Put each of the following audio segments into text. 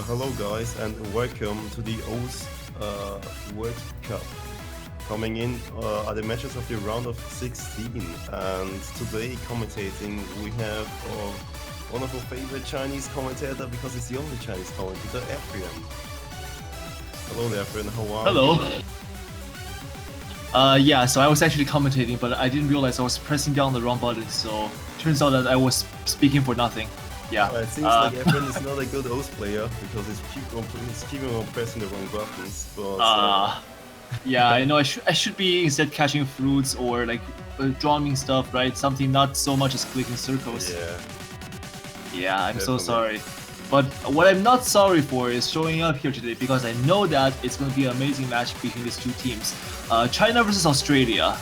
Hello guys and welcome to the O's World Cup. Coming in are the matches of the round of 16, and today commentating we have one of our favorite Chinese commentator, because it's the only Chinese commentator, Efren. Hello there, Efren, how are Hello. you? Yeah, so I was actually commentating, but I didn't realize I was pressing down the wrong button, so turns out that I was speaking for nothing. Yeah. It seems like Efren is not a good O's player because he's keeping on pressing the wrong buttons. But, yeah, I know I should be instead catching fruits or like drawing stuff, right? Something not so much as clicking circles. Yeah, I'm so sorry. But what I'm not sorry for is showing up here today, because I know that it's going to be an amazing match between these two teams. China versus Australia.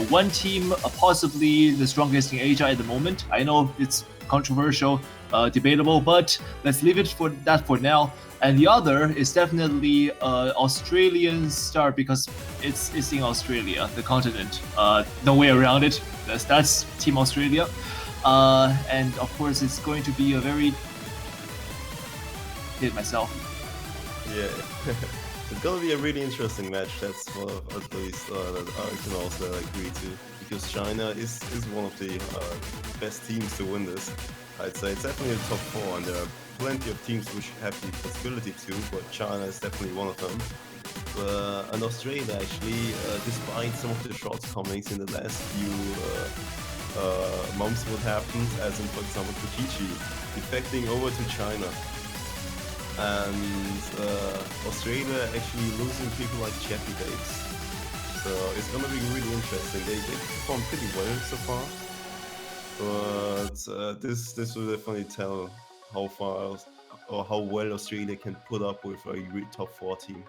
One team possibly the strongest in Asia at the moment. I know it's controversial, debatable, but let's leave it for that for now. And the other is definitely Australian star, because it's in Australia, the continent. No way around it. That's Team Australia. And of course, it's going to be a very myself. Yeah, it's gonna be a really interesting match. That's what at least that I can also agree to, because China is one of the best teams to win this. I'd say it's definitely the top 4, and there are plenty of teams which have the possibility to, but China is definitely one of them. And Australia actually, despite some of the shortcomings in the last few months, what happened, as in for example Kokichi defecting over to China. And Australia actually losing people like Jeffy Davis. So it's gonna be really interesting. They performed pretty well so far, but this will definitely tell how far or how well Australia can put up with a top 4 team.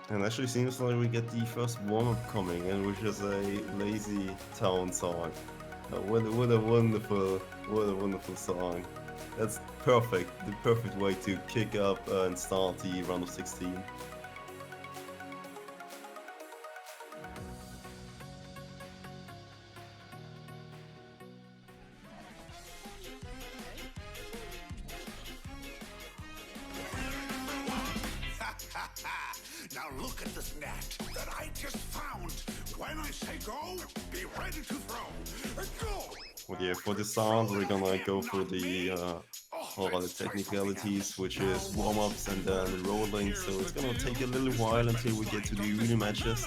And actually seems like we get the first warm-up coming in, which is a Lazy Town song. What a wonderful song. That's perfect, the perfect way to kick up and start the round of 16. Now look at this net that I just found. When I say go, be ready to throw. Go! Well, yeah, for the sound, we're gonna go through the all the technicalities, which is warm-ups and then rolling. So it's gonna take a little while until we get to the real matches.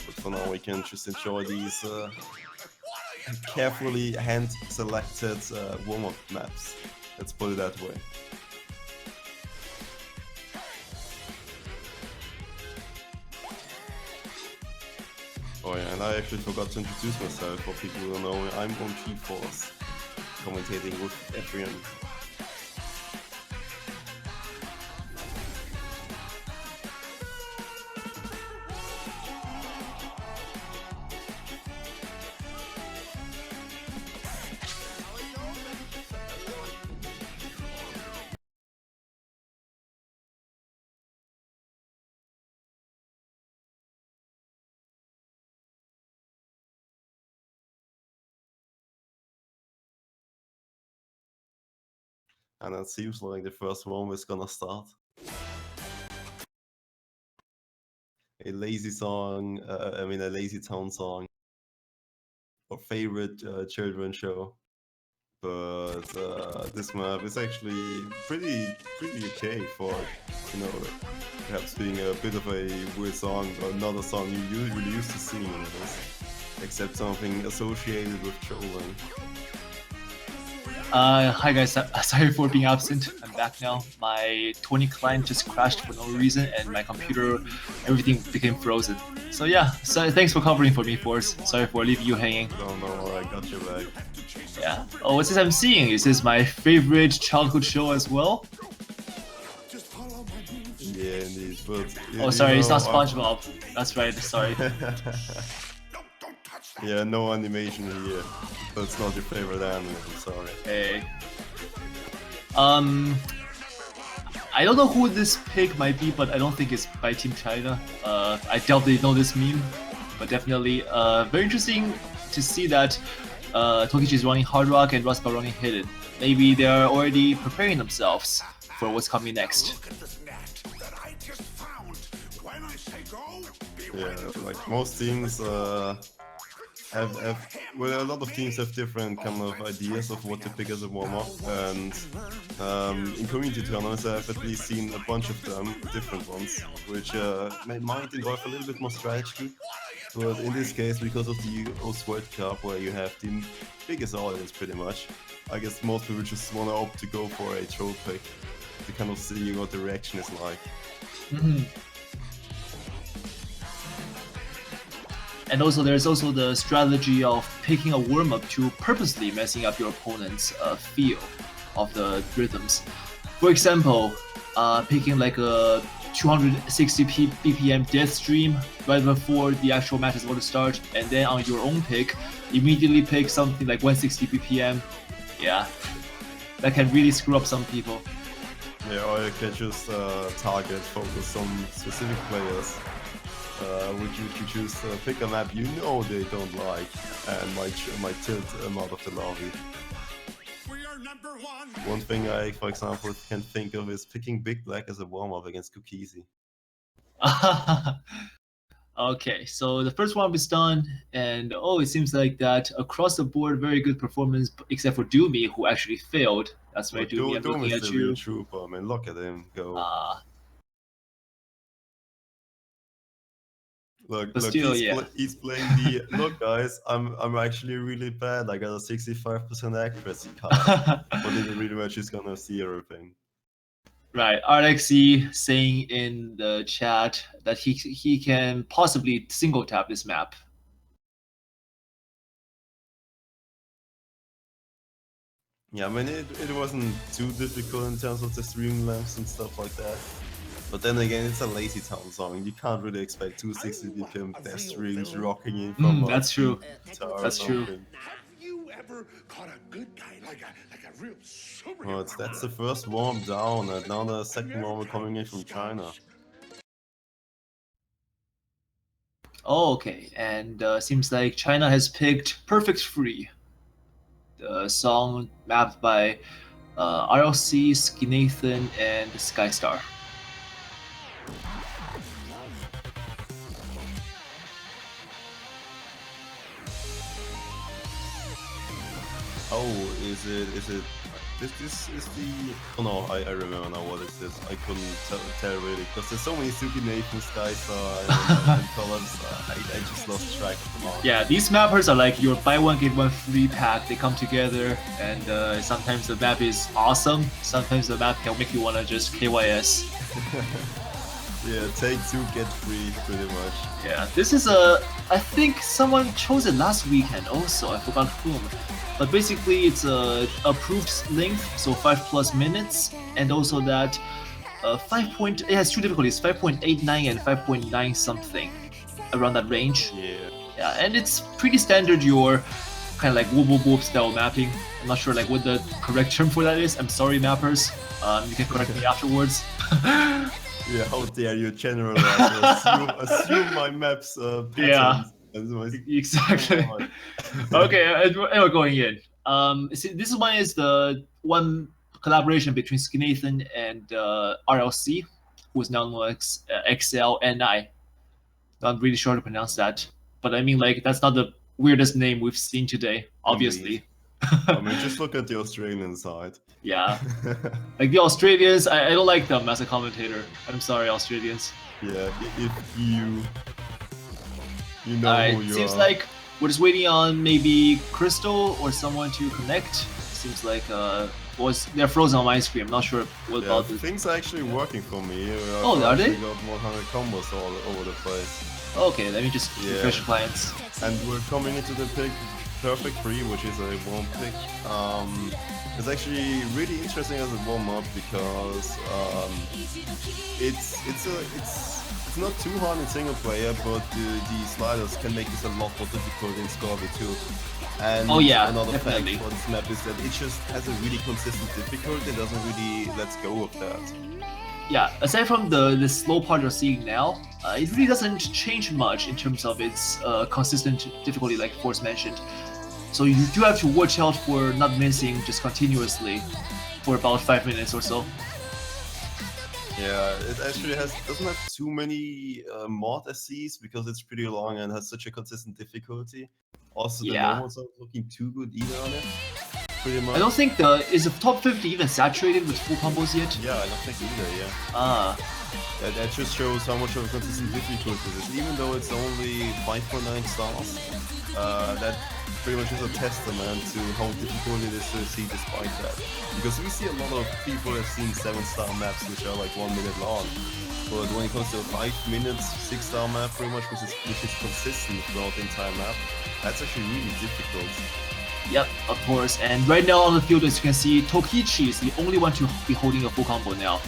But for now, we can just enjoy these carefully hand-selected warm-up maps. Let's put it that way. Oh yeah, and I actually forgot to introduce myself for people who don't know me. I'm on G-Force, commentating with Efren. And it seems like the first one is gonna start. A lazy song, a Lazy Town song. Our favorite children's show. But this map is actually pretty okay for, perhaps being a bit of a weird song, or not a song you usually used to seeing in this, except something associated with trolling. Hi guys, sorry for being absent. I'm back now. My 20 client just crashed for no reason, and my computer, everything became frozen. So yeah, so thanks for covering for me, Force. Sorry for leaving you hanging. No, I got your back. Yeah. Oh, what's this I'm seeing? Is this my favorite childhood show as well? Yeah, indeed. But oh, sorry, it's not SpongeBob. That's right. Sorry. Yeah, no animation here. That's not your favorite anime, I'm sorry. Hey. I don't know who this pick might be, but I don't think it's by Team China. I doubt they know this meme, but definitely very interesting to see that Tokichi is running Hard Rock and Rust running Hidden. Maybe they're already preparing themselves for what's coming next. Look at this net that I just found. When I say go, be Yeah, ready to like throw. most teams have well, a lot of teams have different kind of ideas of what to pick as a warm-up, and in community tournaments I've at least seen a bunch of them, different ones, which might involve a little bit more strategy. But in this case, because of the US World Cup, where you have the biggest audience pretty much, I guess most people just want to opt to go for a troll pick to kind of see what the reaction is like. And also, there's also the strategy of picking a warm-up to purposely messing up your opponent's feel of the rhythms. For example, picking like a 260 BPM death stream right before the actual match is about to start, and then on your own pick, immediately pick something like 160 BPM. Yeah, that can really screw up some people. Yeah, or you can just target, focus on specific players. Would you choose pick a map you know they don't like and might tilt them out of the lobby? We are number one. One thing I, for example, can think of is picking Big Black as a warm-up against Kukisi. Okay, so the first one is done, and it seems like that across the board, very good performance, except for Doomy, who actually failed. That's right, Doomy, I'm Doom looking is at the you. real trooper, man. Look at him go. Look, still, he's playing the. Look, guys, I'm actually really bad. I got a 65% accuracy card, but in the real match, he's gonna see everything. Right, RXE saying in the chat that he can possibly single tap this map. Yeah, I mean, it wasn't too difficult in terms of the stream lengths and stuff like that. But then again, it's a Lazy Town song. You can't really expect 260 BPM death streams rocking in from That's true. guitar That's or true. something. Have you ever caught a good guy like a real superhero? Oh, that's the first warm down, and now the second warm coming in from China. Oh, okay, and seems like China has picked Perfect Free, the song mapped by RLC, Skinathan, and Skystar. Oh, is it? This is the. Oh no, I remember now what it is. I couldn't tell really because there's so many Suki Nathan, Skystar, and colors. I just lost track of them all. Yeah, these mappers are like your buy one get one free pack. They come together, and sometimes the map is awesome. Sometimes the map can make you wanna just KYS. Yeah, take two, get free, pretty much. Yeah, this is I think someone chose it last weekend also, I forgot whom. But basically it's a approved length, so 5+ minutes, and also that it has two difficulties, 5.89 and 5.9 something, around that range. Yeah, and it's pretty standard your kind of like whoop whoop whoop style mapping. I'm not sure like what the correct term for that is. I'm sorry, mappers. You can correct me afterwards. Yeah, how dare you generalize? assume my maps patterns. Yeah. Exactly. Okay, and we're going in. This one is the one collaboration between Skinathan and RLC, who is now known as XLNI. Not really sure to pronounce that, but I mean, like, that's not the weirdest name we've seen today, obviously. I mean, just look at the Australian side. Yeah. Like, the Australians, I don't like them as a commentator. I'm sorry, Australians. Yeah, if you know who you seems are. like we're just waiting on maybe Crystal or someone to connect. Seems like they're frozen on my screen. I'm not sure what about this. Things are actually working for me. Are they? We got 100 combos all over the place. Okay, let me just refresh the clients. And we're coming into the pick Perfect Free, which is a warm pick. It's actually really interesting as a warm-up because it's not too hard in single player, but the sliders can make this a lot more difficult in Scorby too. And another fact for this map is that it just has a really consistent difficulty and doesn't really let go of that. yeah, aside from the slow part you're seeing now, it really doesn't change much in terms of its consistent difficulty, like Force mentioned. So you do have to watch out for not missing just continuously for about 5 minutes or so. Yeah, it actually doesn't have too many mod SCs because it's pretty long and has such a consistent difficulty. Also, the Yeah. normals aren't looking too good either on it. Pretty much. I don't think is the top 50 even saturated with full combos yet? Yeah, I don't think either. Yeah. Ah. That just shows how much of a consistent difficulty it is. Even though it's only 5.9 stars, that pretty much is a testament to how difficult it is to see despite that. Because we see a lot of people have seen 7-star maps which are like 1 minute long. But when it comes to a 5 minutes, 6-star map pretty much, which is consistent throughout the entire map, that's actually really difficult. Yep, of course. And right now on the field, as you can see, Tokichi is the only one to be holding a full combo now.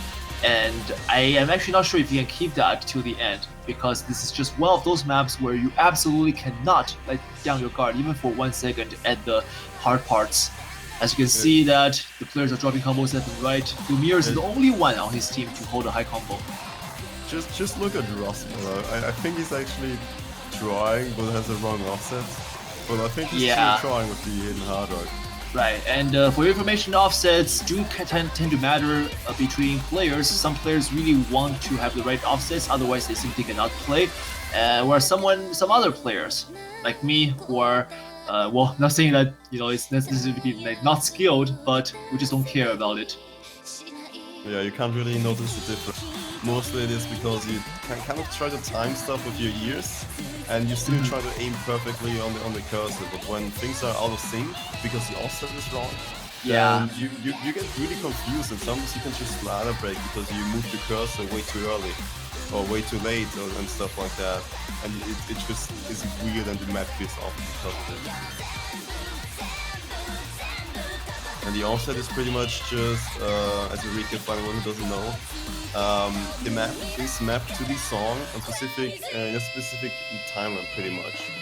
And I am actually not sure if you can keep that till the end, because this is just one of those maps where you absolutely cannot let down your guard even for 1 second at the hard parts. As you can see that the players are dropping combos left and right. Lumir is the only one on his team to hold a high combo. Just look at Russell. I think he's actually trying, but has the wrong offset. But I think he's still trying with the hidden hard rock. Right, and for your information, offsets do tend to matter between players. Some players really want to have the right offsets, otherwise they simply cannot play. Whereas some other players, like me, who are, well, not saying that it's necessarily like not skilled, but we just don't care about it. Yeah, you can't really notice the difference. Mostly it is because you can kind of try to time stuff with your ears, and you still try to aim perfectly on the cursor. But when things are out of sync because the offset is wrong, then you get really confused, and sometimes you can just ladder break because you move the cursor way too early or way too late and stuff like that, and it just is weird, and the map feels off because of it. And the offset is pretty much just, as a recap for anyone who doesn't know, the map is mapped to the song in a specific timeline, pretty much.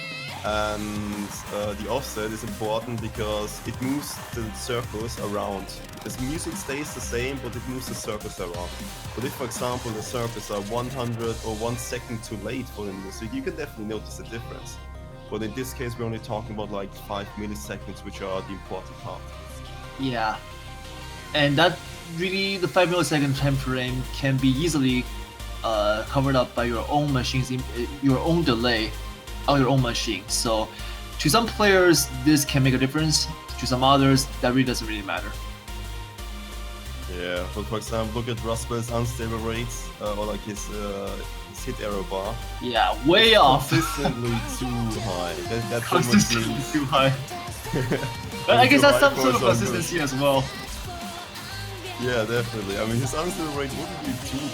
And the offset is important because it moves the circles around. The music stays the same, but it moves the circles around. But if, for example, the circles are 100 or 1 second too late for the music, you can definitely notice a difference. But in this case, we're only talking about like 5 milliseconds, which are the important part. Yeah, and that really, the 5 millisecond time frame can be easily covered up by your own machines, your own delay on your own machine. So to some players, this can make a difference. To some others, that really doesn't really matter. Yeah, but for example, look at Russell's unstable rates, or like his hit arrow bar. Yeah, way off. Consistently too high. That consistently too high. But I guess that's some sort of consistency as well. Yeah, definitely. I mean, his unstable rate wouldn't be too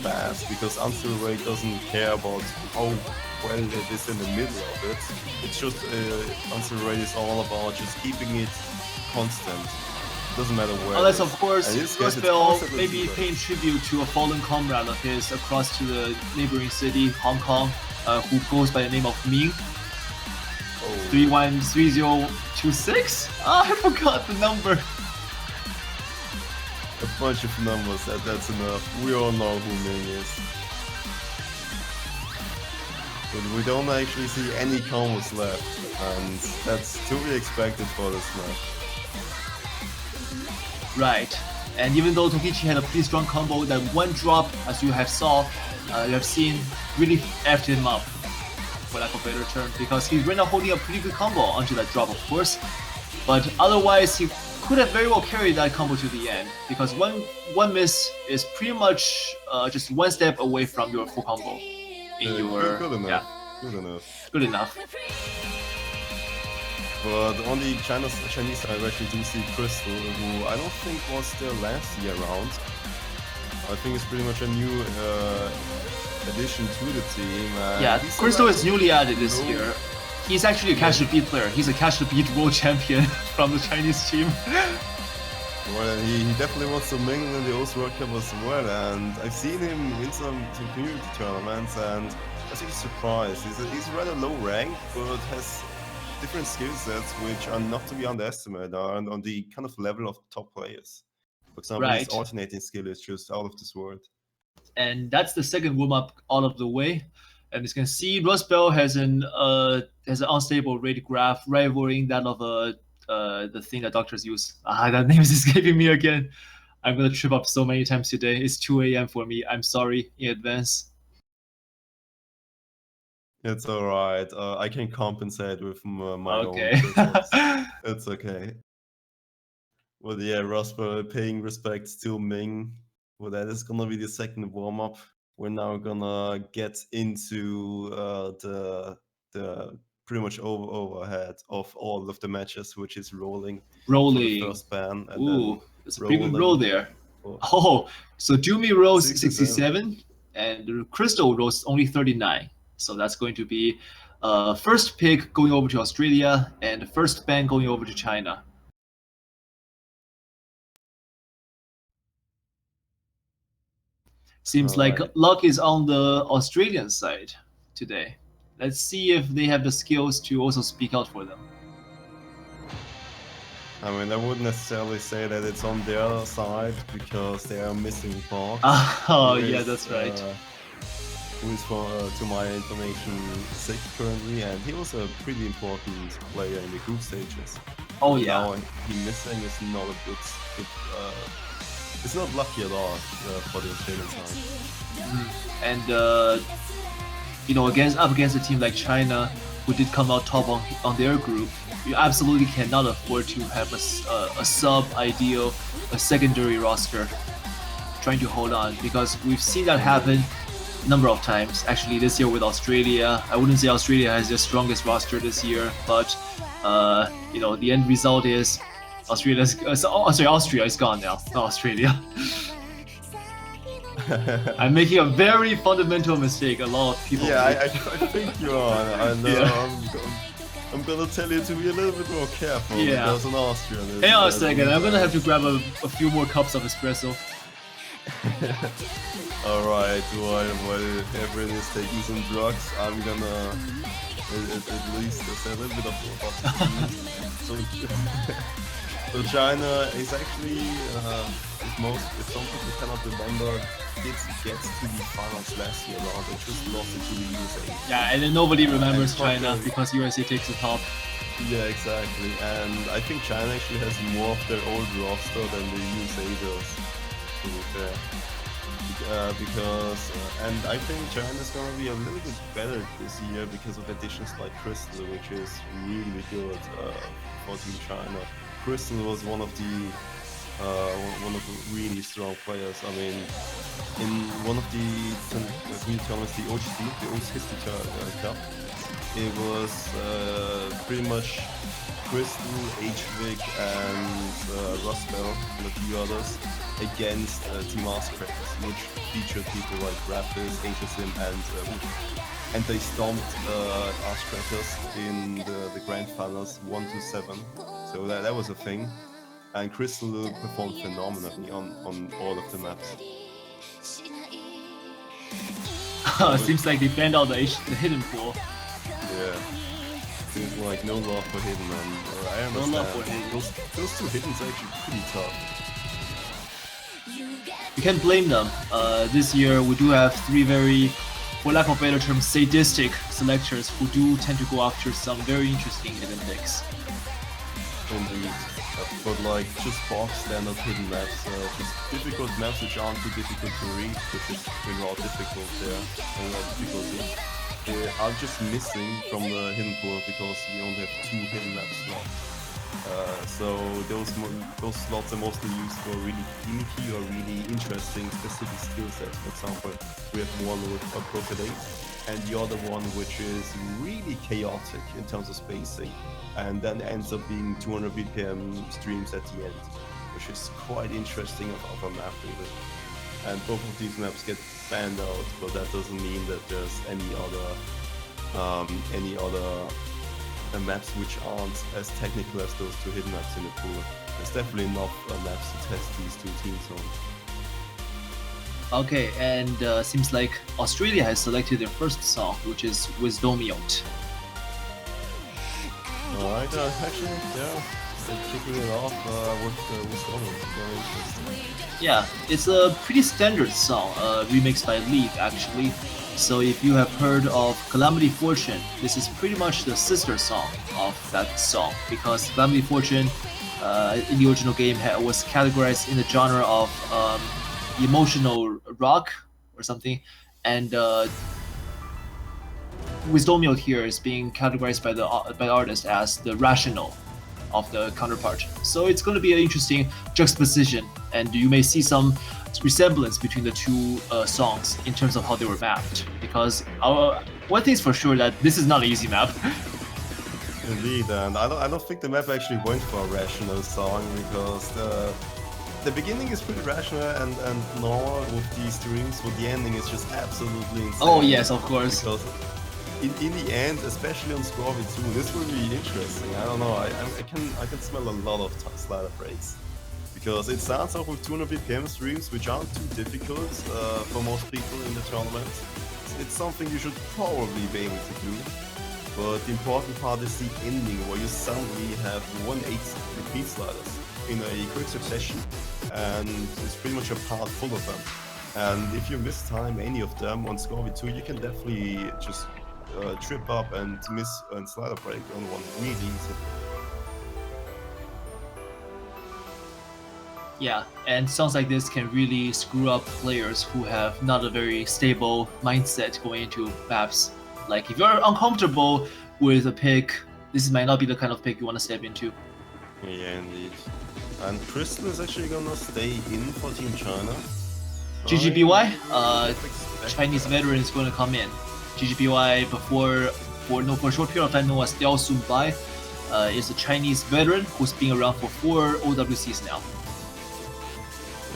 fast, because unstable rate doesn't care about how well it is in the middle of it. It's just unstable rate is all about just keeping it constant. Doesn't matter where. Unless, of course, Roosevelt maybe paying tribute to a fallen comrade of his across to the neighboring city, Hong Kong, who goes by the name of Ming. 313026? I forgot the number. A bunch of numbers, that's enough. We all know who Ming is. But we don't actually see any combos left, and that's to be expected for this match. Right, and even though Tokichi had a pretty strong combo, that one drop, as you have seen, really effed him up, for lack of a better term, because he's right now holding a pretty good combo until that drop, of course. But otherwise, he could have very well carried that combo to the end, because one miss is pretty much just one step away from your full combo. Good enough. Good enough. But on the Chinese side, we actually do see Crystal, who I don't think was there last year around. I think it's pretty much a new addition to the team. Yeah, Crystal is newly added this year. He's actually a Cash to Beat player. He's a Cash to Beat world champion from the Chinese team. Well, he definitely wants to mingle in the O's World Cup as well, and I've seen him in some community tournaments, and I was actually surprised. He's rather low rank, but has different skill sets which are not to be underestimated, are on the kind of level of top players. For example, Right. his alternating skill is just out of this world. And that's the second warm-up out of the way. And as you can see, Rustbell has an unstable rate graph rivaling that of the thing that doctors use. That name is escaping me again. I'm gonna trip up so many times today. It's 2 a.m. for me. I'm sorry in advance. It's alright. I can compensate with my Okay. own critics. It's okay. Well, yeah, Rustbell paying respects to Ming. Well, that is gonna be the second warm-up. We're now gonna get into the pretty much overhead of all of the matches, which is rolling for the first ban, and then it's a pretty good roll there. for Oh, so Doomy rolls 67. 67, and Crystal rolls only 39. So that's going to be first pick going over to Australia and first ban going over to China. Seems like luck is on the Australian side today. Let's see if they have the skills to also speak out for them. I mean, I wouldn't necessarily say that it's on their side because they are missing Fox. Oh, yeah, that's right. Who is, to my information, sick currently, and he was a pretty important player in the group stages. Oh, yeah. Now he missing is not a good it's not lucky at all for the Australian side. And up against a team like China, who did come out top on their group, you absolutely cannot afford to have a sub-ideal, a secondary roster trying to hold on, because we've seen that happen a number of times. Actually, this year with Australia, I wouldn't say Australia has the strongest roster this year, but the end result is Austria is gone now, not Australia. I'm making a very fundamental mistake. A lot of people. Yeah, I think you are. I know. Yeah. I'm gonna tell you to be a little bit more careful. Yeah. Because an Austrian. Hang on a second. I'm gonna have to grab a few more cups of espresso. Alright, while everyone is taking some drugs, I'm gonna at least say a little bit of So China is actually, if some people cannot remember, gets to the finals last year round. They just lost it to the USA. Yeah, and then nobody remembers China because USA takes the top. Yeah, exactly. And I think China actually has more of their old roster than the USA does, to be fair. And I think China's gonna be a little bit better this year because of additions like Crystal, which is really good for Team China. Crystal was one of the really strong players. I mean, in one of the community tournaments, the OGC, the History Cup, it was pretty much Crystal, HVIC, and Rustbell and a few others against Team Arscrackers, which featured people like Rapid, HSM, and they stomped Arscrackers in the grand finals 1-7. So that was a thing. And Crystal performed phenomenally on all of the maps. Seems like they banned out the hidden pool. Yeah. Seems like no love for hidden, and I understand. No love for hidden. Those two hiddens are actually pretty tough. You can't blame them. This year we do have three very, for lack of a better term, sadistic selectors who do tend to go after some very interesting hidden picks. Indeed. But like just box standard hidden maps, just difficult maps which aren't too difficult to read, which is overall difficult there, difficulty. They are just missing from the hidden pool because we only have 2 hidden maps left. So those slots are mostly used for really gimmicky or really interesting specific skill sets. For example, we have one with Crocodile, and the other one which is really chaotic in terms of spacing, and then ends up being 200 BPM streams at the end, which is quite interesting of a map really. And both of these maps get banned out, but that doesn't mean that there's any other maps which aren't as technical as those 2 hidden maps in the pool. There's definitely enough maps to test these 2 teams on. Okay, and seems like Australia has selected their first song, which is Wisdomiot. Alright, actually, yeah. kicking it off with Warmup. Very interesting. Yeah, it's a pretty standard song, remixed by Leaf actually. So if you have heard of Calamity Fortune, this is pretty much the sister song of that song, because Calamity Fortune in the original game was categorized in the genre of emotional rock or something, and Wisdomiel here is being categorized by the artist as the rational of the counterpart. So it's going to be an interesting juxtaposition, and you may see some resemblance between the two songs in terms of how they were mapped. Because one thing's for sure that this is not an easy map. Indeed, and I don't think the map actually went for a rational song, because the beginning is pretty rational and normal with these streams, but the ending is just absolutely insane. Oh yes, of course. Because in the end, especially on Scorby 2, this will be interesting. I don't know, I can smell a lot of slider breaks. Because it starts off with 200 BPM streams, which aren't too difficult for most people in the tournament. It's something you should probably be able to do. But the important part is the ending, where you suddenly have 1/8 repeat sliders in a quick succession, and it's pretty much a part full of them. And if you mistime any of them on Scorby 2, you can definitely just trip up and miss a slider break on one really easy. Yeah, and songs like this can really screw up players who have not a very stable mindset going into maps. Like if you're uncomfortable with a pick, this might not be the kind of pick you want to step into. Yeah, indeed. And Crystal is actually gonna stay in for Team China. GGBY, Chinese veteran is going to come in. GGBY for a short period of time known as Diao Sun Bai, is a Chinese veteran who's been around for 4 OWCs now.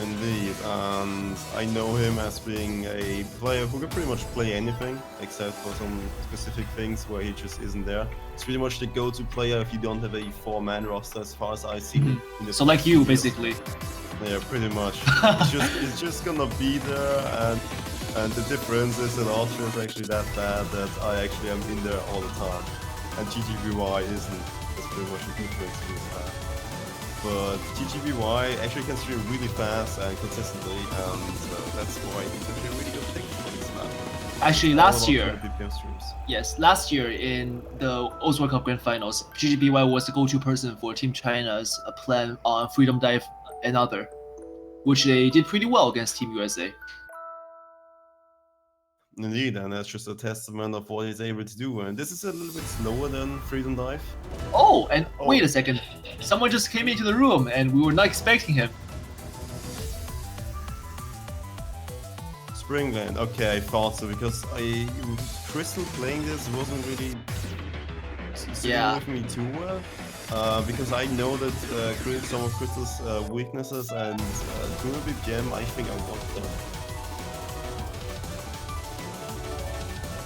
Indeed, and I know him as being a player who can pretty much play anything, except for some specific things where he just isn't there. It's pretty much the go-to player if you don't have a 4-man roster, as far as I see. So like you, basically. Yeah, pretty much. it's just gonna be there, and the difference is that Austria is actually that bad that I actually am in there all the time, and GGBY isn't. That's pretty much the difference. But GGBY actually can stream really fast and consistently, and that's why it's actually a really good pick for this map. Actually, last year, streams. yes, last year in the Oz World Cup Grand Finals, GGBY was the go-to person for Team China's plan on Freedom Dive and other, which they did pretty well against Team USA. Indeed, and that's just a testament of what he's able to do. And this is a little bit slower than Freedom Dive. Oh, and wait a second. Someone just came into the room and we were not expecting him. Springland, okay, I thought so, because Crystal playing this wasn't really sitting with me too well. Because I know that some of Crystal's weaknesses, and 200 BPM, I think I want them.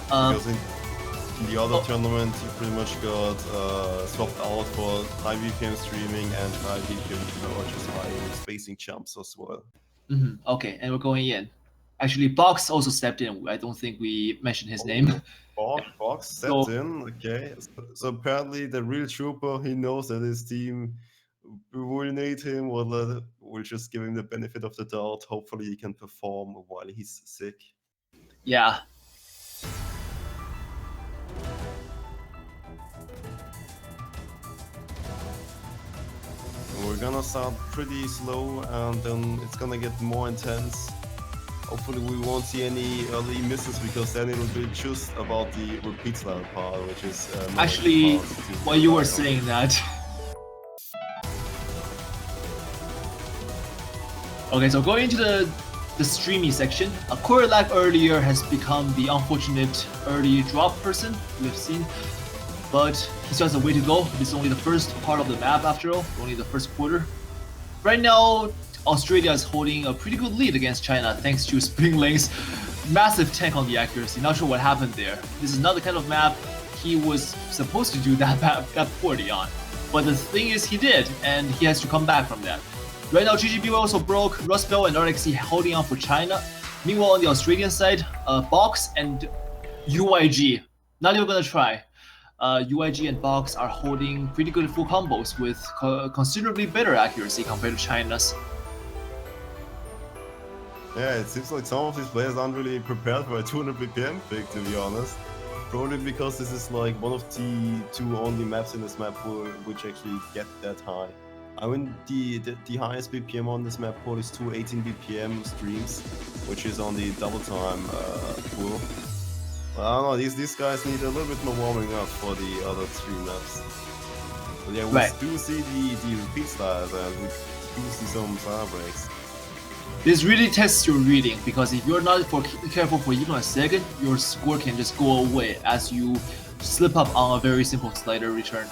Because in the other tournament, you pretty much got swapped out for high BPM streaming and high BPM or just high spacing jumps as well. Okay, and we're going in. Actually, Box also stepped in. I don't think we mentioned his name. Box stepped in, okay. So apparently the real trooper, he knows that his team will need him, or we'll just give him the benefit of the doubt. Hopefully he can perform while he's sick. Yeah. We're gonna start pretty slow, and then it's gonna get more intense. Hopefully we won't see any early misses, because then it'll be just about the repeat slider part, which is actually while you were saying that. Okay, so going into the streamy section, Korelak earlier has become the unfortunate early drop person we've seen, but he still has a way to go. This is only the first part of the map after all, only the first quarter. Right now, Australia is holding a pretty good lead against China thanks to Spring Ling's massive tank on the accuracy. Not sure what happened there. This is not the kind of map he was supposed to do that poorly on. But the thing is, he did, and he has to come back from that. Right now, GGBY also broke, Rustbell and RXC holding on for China. Meanwhile, on the Australian side, Box and UYG, not even gonna try. UIG and Box are holding pretty good full combos with considerably better accuracy compared to China's. Yeah, it seems like some of these players aren't really prepared for a 200 BPM pick, to be honest. Probably because this is like one of the 2 only maps in this map pool which actually get that high. I mean, the highest BPM on this map pool is 218 BPM streams, which is on the double time pool. Well, I don't know, these guys need a little bit more warming up for the other 3 maps. But yeah, we do see the repeat styles and we do see some side breaks. This really tests your reading, because if you're not careful for even a second, your score can just go away as you slip up on a very simple slider return.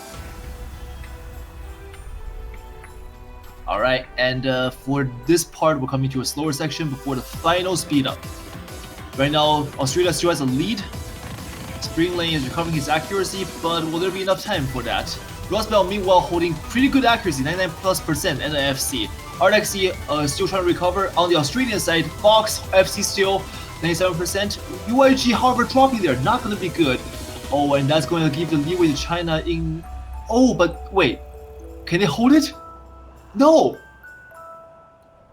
Alright, and for this part, we're coming to a slower section before the final speed up. Right now, Australia still has a lead. Spring Lane is recovering his accuracy, but will there be enough time for that? Rosbell, meanwhile, holding pretty good accuracy, 99+% and an FC. RXC still trying to recover. On the Australian side, Fox, FC still 97%. UIG, however, dropping there, not going to be good. Oh, and that's going to give the leeway to China in... Oh, but wait, can they hold it? No!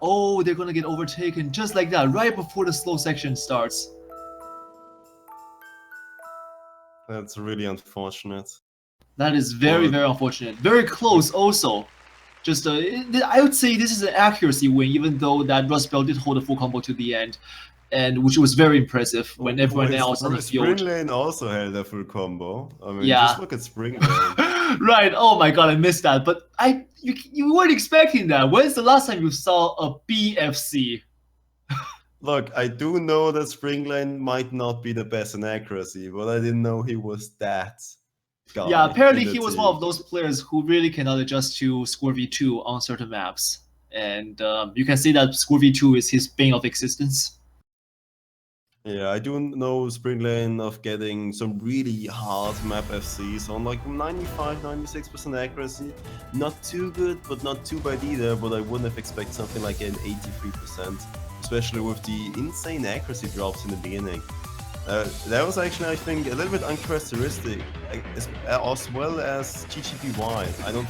Oh, they're going to get overtaken just like that, right before the slow section starts. That's really unfortunate. That is very, very unfortunate. Very close also. Just, I would say this is an accuracy win, even though that Rosbell did hold a full combo to the end, and which was very impressive when everyone else on the field. Spring Lane also held a full combo. I mean, just look at Spring Lane. Right. Oh my god, I missed that. But you weren't expecting that. When's the last time you saw a BFC? Look, I do know that Spring Lane might not be the best in accuracy, but I didn't know he was that. Yeah, apparently he was one of those players who really cannot adjust to Score V2 on certain maps. And you can see that Score V2 is his bane of existence. Yeah, I do know Spring Lane of getting some really hard map FCs on like 95-96% accuracy. Not too good, but not too bad either, but I wouldn't have expected something like an 83%, especially with the insane accuracy drops in the beginning. That was actually, I think, a little bit uncharacteristic, as well as GGPY. I don't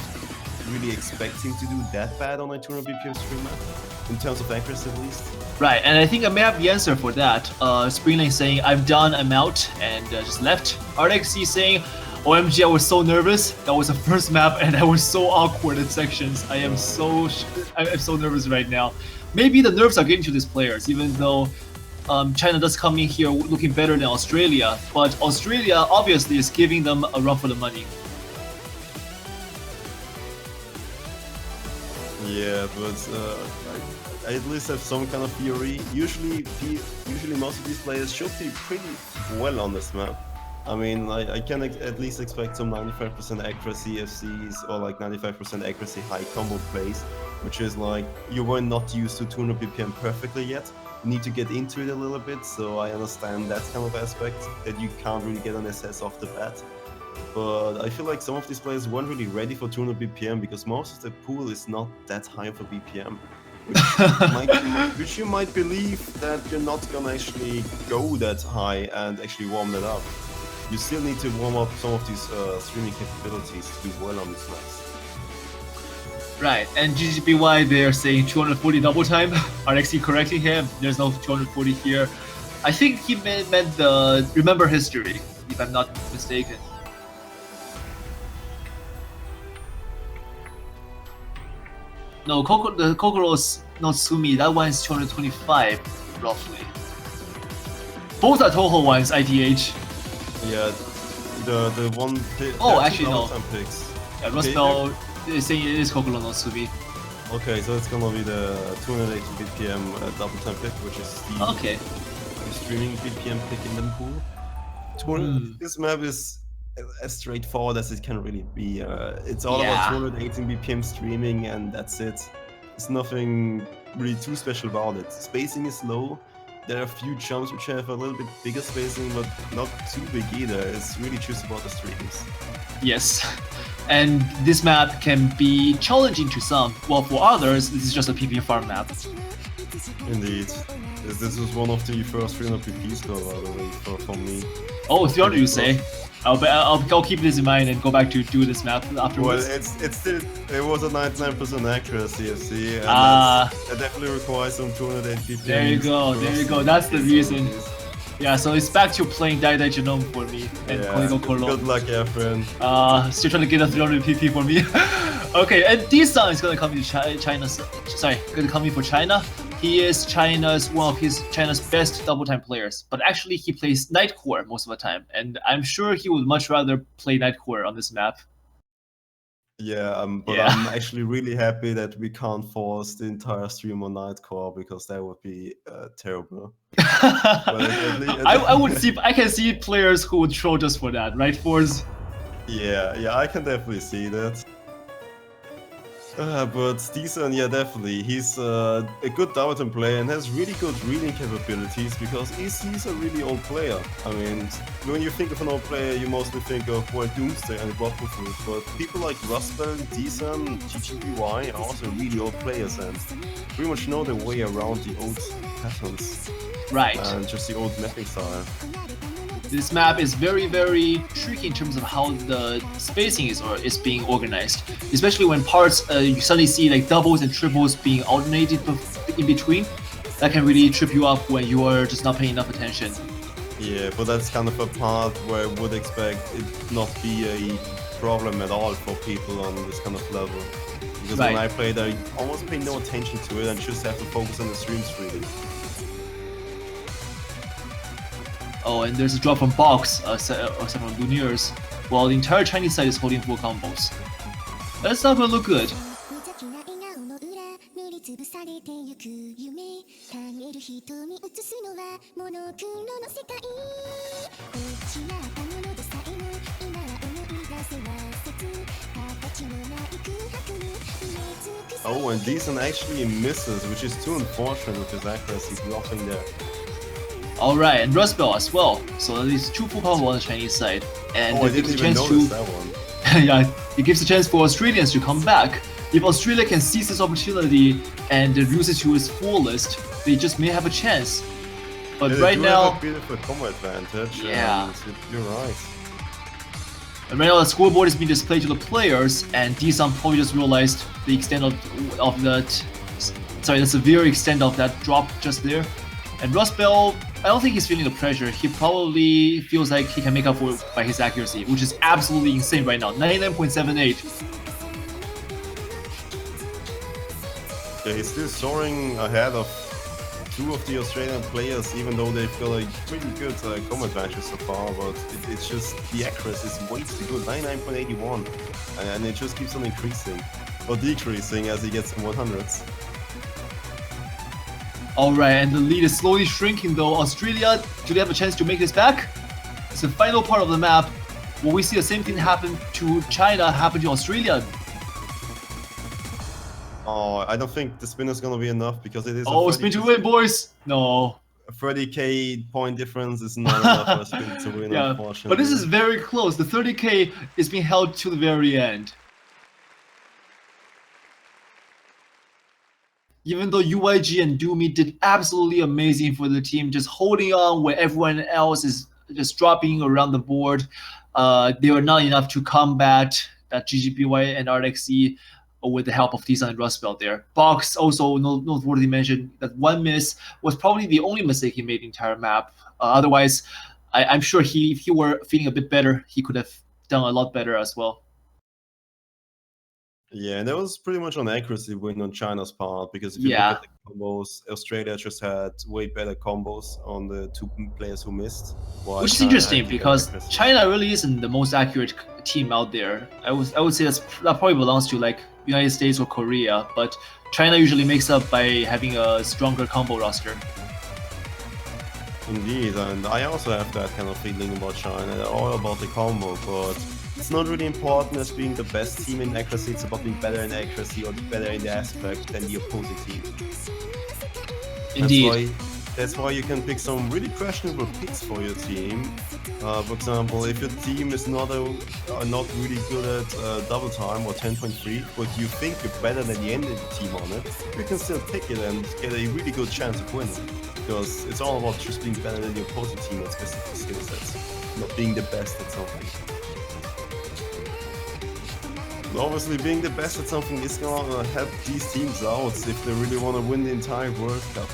really expect him to do that bad on a 200 BPM stream map, in terms of accuracy at least. Right, and I think I may have the answer for that. Spring Lane saying, I'm done, I'm out, and just left. RXC saying, OMG, I was so nervous. That was the first map, and I was so awkward in sections. I'm so nervous right now. Maybe the nerves are getting to these players, even though China does come in here looking better than Australia, but Australia obviously is giving them a run for the money. Yeah, but I at least have some kind of theory. Usually most of these players should be pretty well on this map. I mean, I can at least expect some 95% accuracy FCs or like 95% accuracy high combo plays, which is like you were not used to 200 BPM perfectly yet. You need to get into it a little bit, so I understand that kind of aspect that you can't really get an SS off the bat. But I feel like some of these players weren't really ready for 200 BPM because most of the pool is not that high of a BPM. Which you might believe that you're not gonna actually go that high and actually warm that up. You still need to warm up some of these streaming capabilities to do well on these maps. Right, and GGPY, they're saying 240 double time. RXC correcting him, there's no 240 here. I think he meant the remember history, if I'm not mistaken. No, the Kokoro's not Sumi, that one is 225, roughly. Both are Toho ones, ITH. Yeah, the one... actually no. Picks. Yeah, Rosbell is saying it is Kokoro no Sumi. Okay, so it's gonna be the 280 BPM double time pick, which is the streaming BPM pick in the pool. This map is as straightforward as it can really be. It's all about 218 BPM streaming and that's it. There's nothing really too special about it. Spacing is low. There are a few jumps which have a little bit bigger spacing, but not too big either. It's really just about the streams. Yes, and this map can be challenging to some, while for others, this is just a PvP farm map. Indeed. This was one of the first 300 PP score, by the way, for me. Oh, 300 you say? I'll keep this in mind and go back to do this map afterwards. Well, it was a 99% accuracy, FC, and it definitely requires some 208 PP. There you go, that's the reason. Yeah, so it's back to playing Dai Genome for me and Good luck, yeah, friend. Still trying to get a 300 PP for me. Okay, and D-Sun is gonna come to China. Sorry, gonna come in for China. He is China's best double time players, but actually he plays Nightcore most of the time, and I'm sure he would much rather play Nightcore on this map. Yeah, but I'm actually really happy that we can't force the entire stream on Nightcore, because that would be terrible. I can see players who would troll just for that, right, Forz? Yeah, I can definitely see that. But D-Sun, yeah, definitely. He's a good double player and has really good reading capabilities, because he's a really old player. I mean, when you think of an old player, you mostly think of Doomsday and Blockbull Fruit, but people like Rustbell, D-Sun, GGBY are also really old players and pretty much know their way around the old patterns. Right. And just the old mapping style. This map is very, very tricky in terms of how the spacing is being organized, especially when parts you suddenly see like doubles and triples being alternated in between. That can really trip you up when you are just not paying enough attention. Yeah, but that's kind of a part where I would expect it not be a problem at all for people on this kind of level. Because when I played, I almost pay no attention to it and just have to focus on the streams really. Oh, and there's a drop from Box, from Lumiers, while the entire Chinese side is holding full combos. That's not gonna look good. Oh, and D-Sun actually misses, which is too unfortunate with his accuracy blocking there. Alright, and Rustbell as well. So at least 2 full combos on the Chinese side. And I didn't even notice that one. Yeah, it gives a chance for Australians to come back. If Australia can seize this opportunity and use it to its fullest, they just may have a chance. But right now, have a beautiful combo advantage. Yeah, you're right. And right now the scoreboard is being displayed to the players, and D-Sun probably just realized the extent of that. Sorry, the severe extent of that drop just there. And Rustbell, I don't think he's feeling the pressure. He probably feels like he can make up for it by his accuracy, which is absolutely insane right now. 99.78. Yeah, he's still soaring ahead of 2 of the Australian players, even though they've got a pretty good combo advantage so far, but it's just the accuracy is way too good, 99.81, and it just keeps on increasing, or decreasing as he gets in 100s. Alright, and the lead is slowly shrinking though. Australia, do they have a chance to make this back? It's the final part of the map. Will we see the same thing happen to China happen to Australia? Oh, I don't think the spin is gonna be enough, because it is spin to win, boys! No. A 30k point difference is not enough for a spin to win, unfortunately. But this is very close. The 30k is being held to the very end. Even though UYG and Doomy did absolutely amazing for the team, just holding on where everyone else is just dropping around the board, they were not enough to combat that GGBY and RXE with the help of D-Sun and Rustbell there. Box also noteworthy mention that one miss was probably the only mistake he made the entire map. Otherwise, I'm sure if he were feeling a bit better, he could have done a lot better as well. Yeah, and that was pretty much an accuracy win on China's part, because if you look at the combos, Australia just had way better combos on the 2 players who missed. Which is interesting, because China really isn't the most accurate team out there. I would say that probably belongs to like United States or Korea, but China usually makes up by having a stronger combo roster. Indeed, and I also have that kind of feeling about China. They're all about the combo, but it's not really important as being the best team in accuracy. It's about being better in accuracy or better in the aspect than the opposing team. Indeed. That's why you can pick some really questionable picks for your team. For example, if your team is not really good at double time or 10.3, but you think you're better than the enemy team on it, you can still pick it and get a really good chance of winning. because it's all about just being better than your opposing team at specific skill sets, not being the best at something. And obviously, being the best at something is gonna help these teams out if they really want to win the entire World Cup.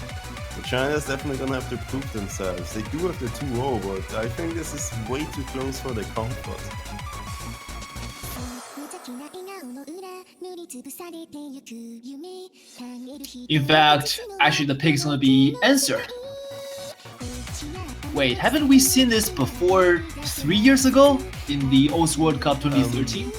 So China's definitely gonna have to prove themselves. They do have the 2-0, but I think this is way too close for their comfort. In fact, actually the pick is gonna be answered. Wait, haven't we seen this before 3 years ago in the O's World Cup 2013?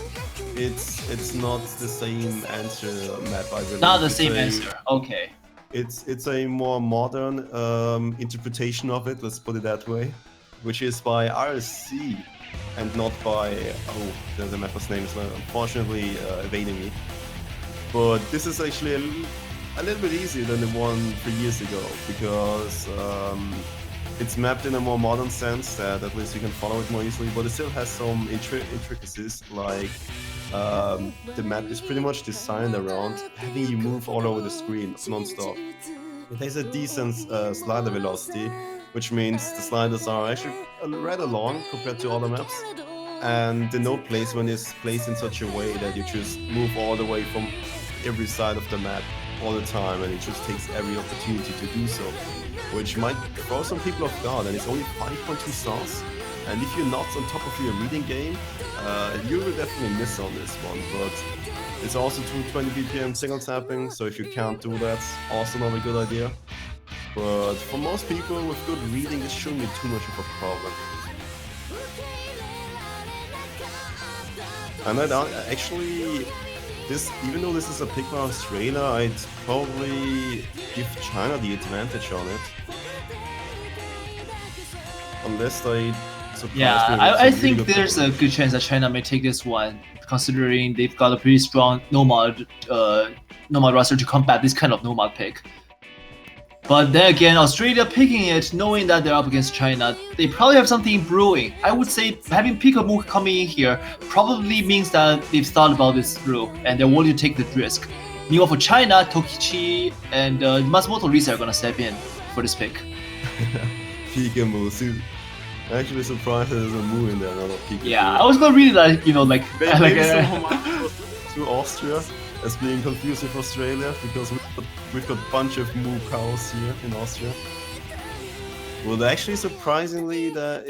It's not the same answer map, I believe. Not the same answer. Okay. It's a more modern interpretation of it, let's put it that way, which is by RSC and not by the mapper's name is unfortunately evading me. But this is actually a little bit easier than the one 3 years ago because it's mapped in a more modern sense that at least you can follow it more easily, but it still has some intricacies like the map is pretty much designed around having you move all over the screen non-stop. It has a decent slider velocity, which means the sliders are actually rather long compared to other maps, and the node placement is placed in such a way that you just move all the way from every side of the map all the time, and it just takes every opportunity to do so, which might throw some people off guard. And it's only 5.2 stars, and if you're not on top of your reading game, you will definitely miss on this one. But it's also 220 BPM single tapping, so if you can't do that, also not a good idea. But for most people with good reading, this shouldn't be too much of a problem. And I actually, even though this is a pick by Australia, I'd probably give China the advantage on it. Unless they surprise me. Yeah, I think there's a good chance that China may take this one, considering they've got a pretty strong nomad roster to combat this kind of nomad pick. But then again, Australia picking it, knowing that they're up against China, they probably have something brewing. I would say having Peekaboo coming in here probably means that they've thought about this through and they're willing to take the risk. Meanwhile for China, Tokichi and Matsumoto Risa are gonna step in for this pick. Peekaboo, see, I'm actually surprised there's a move in there, not a Peekaboo. Yeah, I was gonna read that, you know, like to Austria as being confused with Australia, because we've got a bunch of Moo cows here in Austria. Well, actually, surprisingly, the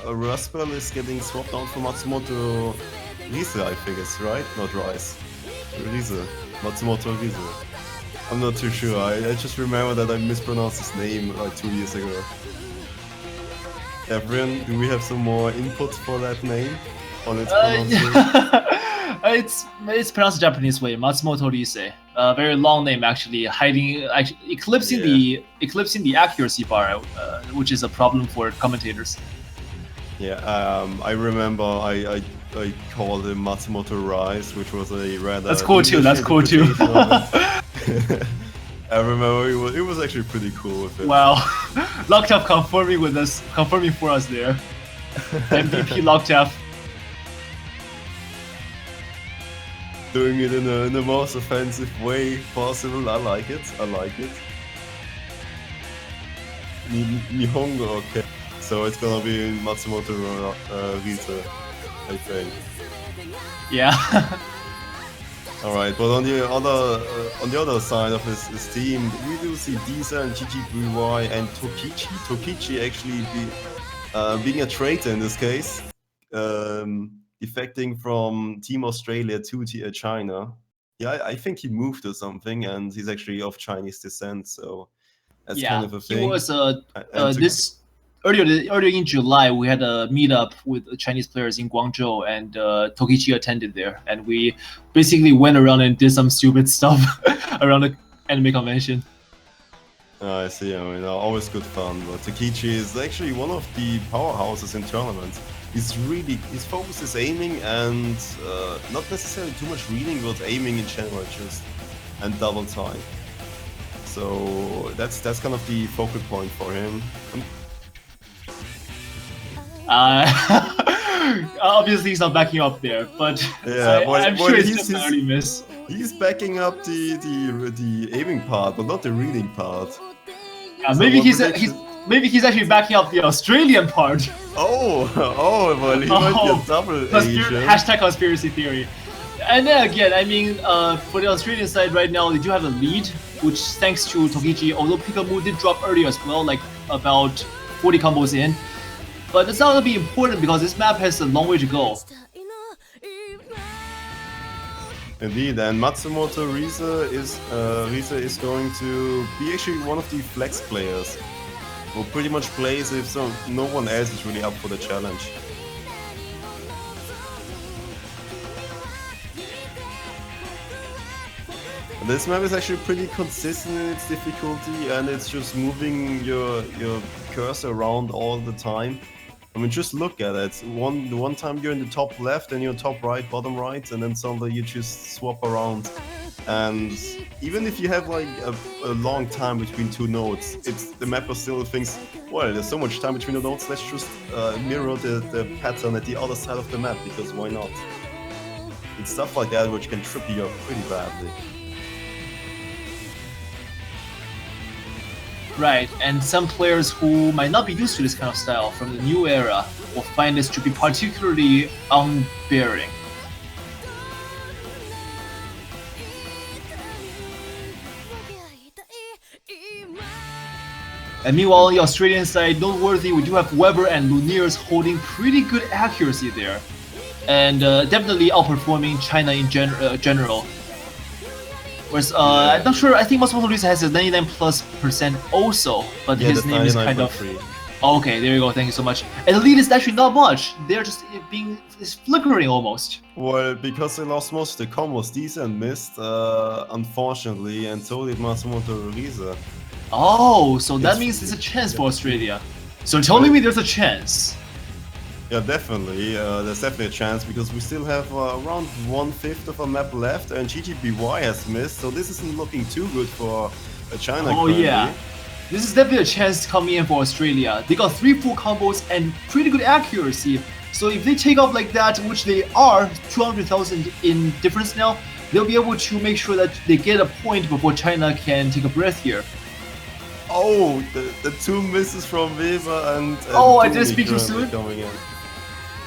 Ruspel is getting swapped out for Matsumoto Riese, I think it's right? Not Rice. Riese. Matsumoto Riese. I'm not too sure, I just remember that I mispronounced his name like 2 years ago. Everyone, do we have some more input for that name? On its pronunciation? It's pronounced the Japanese way, Matsumoto Rise. Very long name actually, eclipsing the accuracy bar, which is a problem for commentators. Yeah, I remember I called him Matsumoto Rise, which was a rather. That's cool too. That's cool too. I remember it was actually pretty cool with it. Wow, Locked confirming for us there. MVP Locked. Doing it in the most offensive way possible. I like it. Nihongo, okay. So it's gonna be Matsumoto Risa, I think. Yeah. All right, but on the other side of this team, we do see Disa and GGBY and Tokichi. Tokichi actually being a traitor in this case. Defecting from Team Australia to China. Yeah, I think he moved or something, and he's actually of Chinese descent, so that's kind of a thing. He was earlier in July we had a meetup with Chinese players in Guangzhou, and Tokichi attended there, and we basically went around and did some stupid stuff around the anime convention. I see. I mean, always good fun. But Tokichi is actually one of the powerhouses in tournaments. His focus is aiming and not necessarily too much reading, but aiming in general just and double time. So that's kind of the focal point for him. Obviously, he's not backing up there, but Yeah, I'm sure it's just an early miss. He's backing up the aiming part, but not the reading part. Yeah, maybe he's actually backing up the Australian part. Oh, well, he might be a double agent. Hashtag conspiracy theory. And then again, I mean, for the Australian side right now, they do have a lead, which thanks to Tokichi, although Pikamu did drop earlier as well, like about 40 combos in. But it's not going to be important because this map has a long way to go. Indeed, and Matsumoto Riza is going to be actually one of the flex players who pretty much plays if no one else is really up for the challenge. This map is actually pretty consistent in its difficulty, and it's just moving your cursor around all the time. I mean, just look at it. One time you're in the top left, and you're top right, bottom right, and then suddenly you just swap around. And even if you have like a long time between two nodes, the map still thinks, well, there's so much time between the nodes, let's just mirror the pattern at the other side of the map, because why not? It's stuff like that which can trip you up pretty badly. Right, and some players who might not be used to this kind of style from the new era will find this to be particularly unbearing. And meanwhile, on the Australian side, noteworthy, we do have Weber and Lumiere holding pretty good accuracy there, and definitely outperforming China in general. Whereas, I'm not sure, I think Matsumoto Riza has a 99+% also, but his name is kind of... Okay, there you go, thank you so much. And the lead is actually not much, they're just it's flickering almost. Well, because they lost most of the combos, Decent missed, unfortunately, and so did Matsumoto Riza. Oh, so that means there's a chance for Australia. So telling me there's a chance. Yeah, definitely. There's definitely a chance because we still have around 1/5 of a map left, and GGBY has missed, so this isn't looking too good for China. Oh currently. Yeah, this is definitely a chance coming in for Australia. They got 3 full combos and pretty good accuracy. So if they take off like that, which they are, 200,000 in difference now, they'll be able to make sure that they get a point before China can take a breath here. Oh, the 2 misses from Weber and oh, I did speak too soon. Coming in.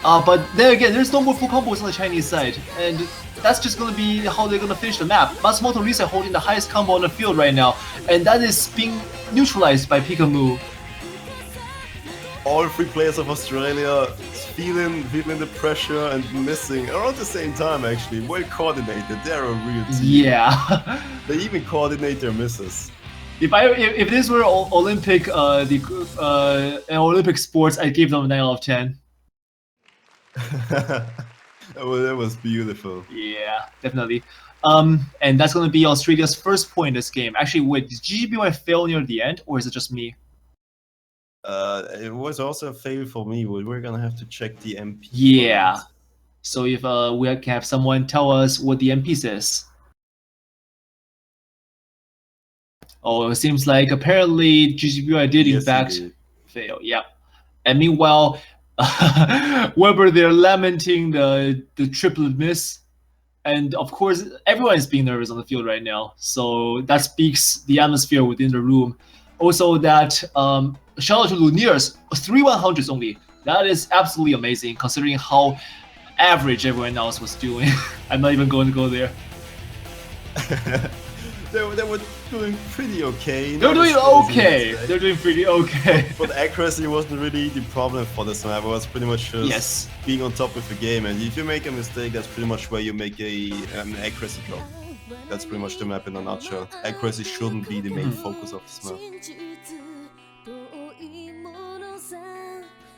But then again, there's no more full combos on the Chinese side, and that's just gonna be how they're gonna finish the map. Matsumoto Riza holding the highest combo on the field right now, and that is being neutralized by Pikamu. All 3 players of Australia feeling the pressure and missing around the same time. Actually, well coordinated. They're a real team. Yeah. They even coordinate their misses. If this were Olympic Olympic sports, I'd give them a 9 out of 10. Well, that was beautiful. Yeah, definitely. And that's gonna be Australia's first point in this game. Actually, wait, did GGBY fail near the end, or is it just me? It was also a fail for me. We're gonna have to check the MP. Yeah. So if we can have someone tell us what the MP says. Oh, it seems like apparently GGBY did in fact fail. Yeah. And meanwhile, Weber they're lamenting the triplet miss, and of course everyone is being nervous on the field right now. So that speaks the atmosphere within the room. Also, that shout out to Luniere's 3 100s only. That is absolutely amazing considering how average everyone else was doing. I'm not even going to go there. They were doing pretty okay. They're doing okay. They're doing pretty okay. But accuracy wasn't really the problem for this map. It was pretty much just being on top of the game. And if you make a mistake, that's pretty much where you make an accuracy drop. That's pretty much the map in a nutshell. Accuracy shouldn't be the main focus of this map.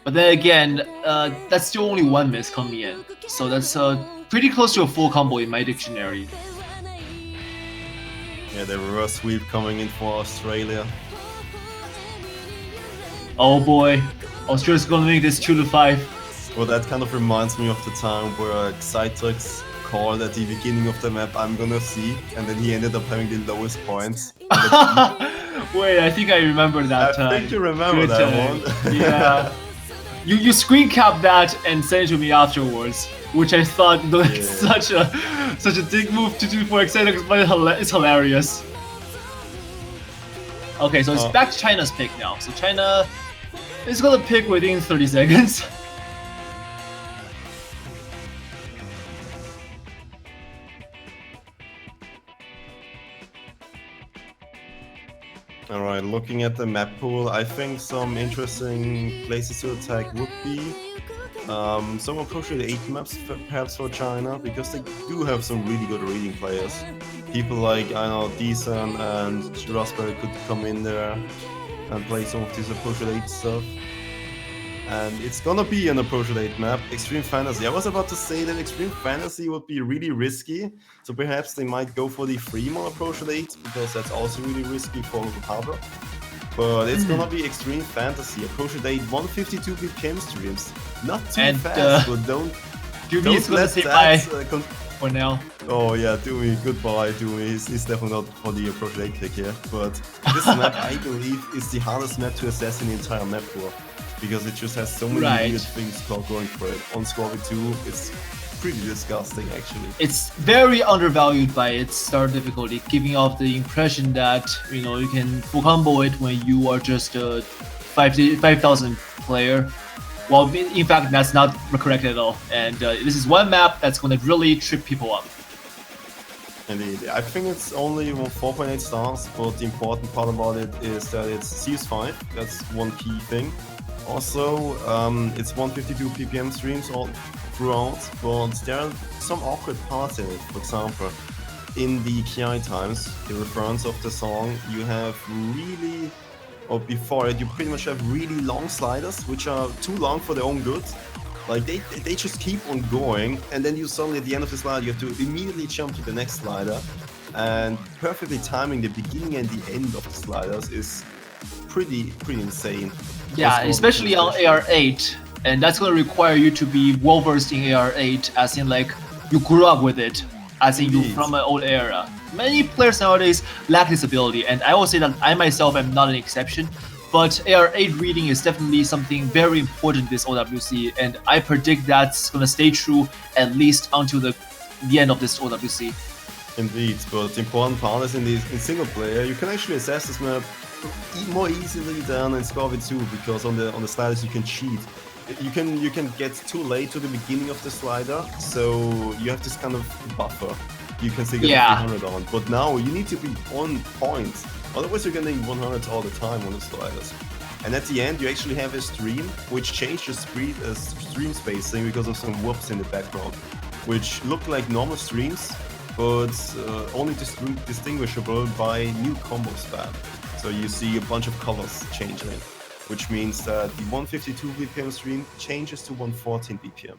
But then again, that's still only 1 miss coming in. So that's pretty close to a full combo in my dictionary. Yeah, the reverse sweep coming in for Australia. Oh boy, Australia's gonna make this 2-5. Well, that kind of reminds me of the time where Xytex called at the beginning of the map, I'm gonna see, and then he ended up having the lowest points. Wait, I think I remember that time. I think you remember that one. Yeah. You screen cap that and send it to me afterwards, which I thought like such a dick move to do for Excited, but it's hilarious. Okay, so it's back to China's pick now. So China is gonna pick within 30 seconds. Alright, looking at the map pool, I think some interesting places to attack would be some appropriate 8 maps perhaps for China, because they do have some really good reading players. People like, I know, Deesan and Rasper could come in there and play some of this appropriate 8 stuff. And it's gonna be an appropriate 8 map, Extreme Fantasy. I was about to say that Extreme Fantasy would be really risky, so perhaps they might go for the Fremont appropriate 8, because that's also really risky for Harbor. But it's gonna be Extreme Fantasy, appropriate 8, 152 BPM streams. Not too fast, but don't let that for now. Oh yeah, Doomy, goodbye Doomy. He's definitely not for the appropriate 8 pick here. But this map, I believe, is the hardest map to assess in the entire map pool, because it just has so many weird things going for it. On Scorpio 2, it's pretty disgusting actually. It's very undervalued by its start difficulty, giving off the impression that you can full combo it when you are just a 5,000 player. Well, in fact, that's not correct at all. And this is one map that's going to really trip people up. Indeed. I think it's only 4.8 stars, but the important part about it is that it's CS5. That's one key thing. Also, it's 152 ppm streams all throughout, but there are some awkward parts in it. For example, in the KI times, the reference of the song, you have really, or before it, you pretty much have really long sliders, which are too long for their own good. Like, they just keep on going, and then you suddenly, at the end of the slider, you have to immediately jump to the next slider, and perfectly timing the beginning and the end of the sliders is pretty insane. Yeah, especially on AR8, and that's going to require you to be well versed in AR8, as in like you grew up with it, as in you from an old era. Many players nowadays lack this ability, and I will say that I myself am not an exception. But AR8 reading is definitely something very important this OWC, and I predict that's going to stay true at least until the end of this OWC. Indeed, but the important part is in single player, you can actually assess this map more easily than in Scorpio 2, because on the sliders you can cheat. You can get too late to the beginning of the slider, so you have this kind of buffer. You can still get 100 on, but now you need to be on point. Otherwise you're getting 100 all the time on the sliders. And at the end you actually have a stream which changes stream spacing because of some whoops in the background, which look like normal streams, but only distinguishable by new combo spam. So you see a bunch of colors changing, which means that the 152 BPM stream changes to 114 BPM.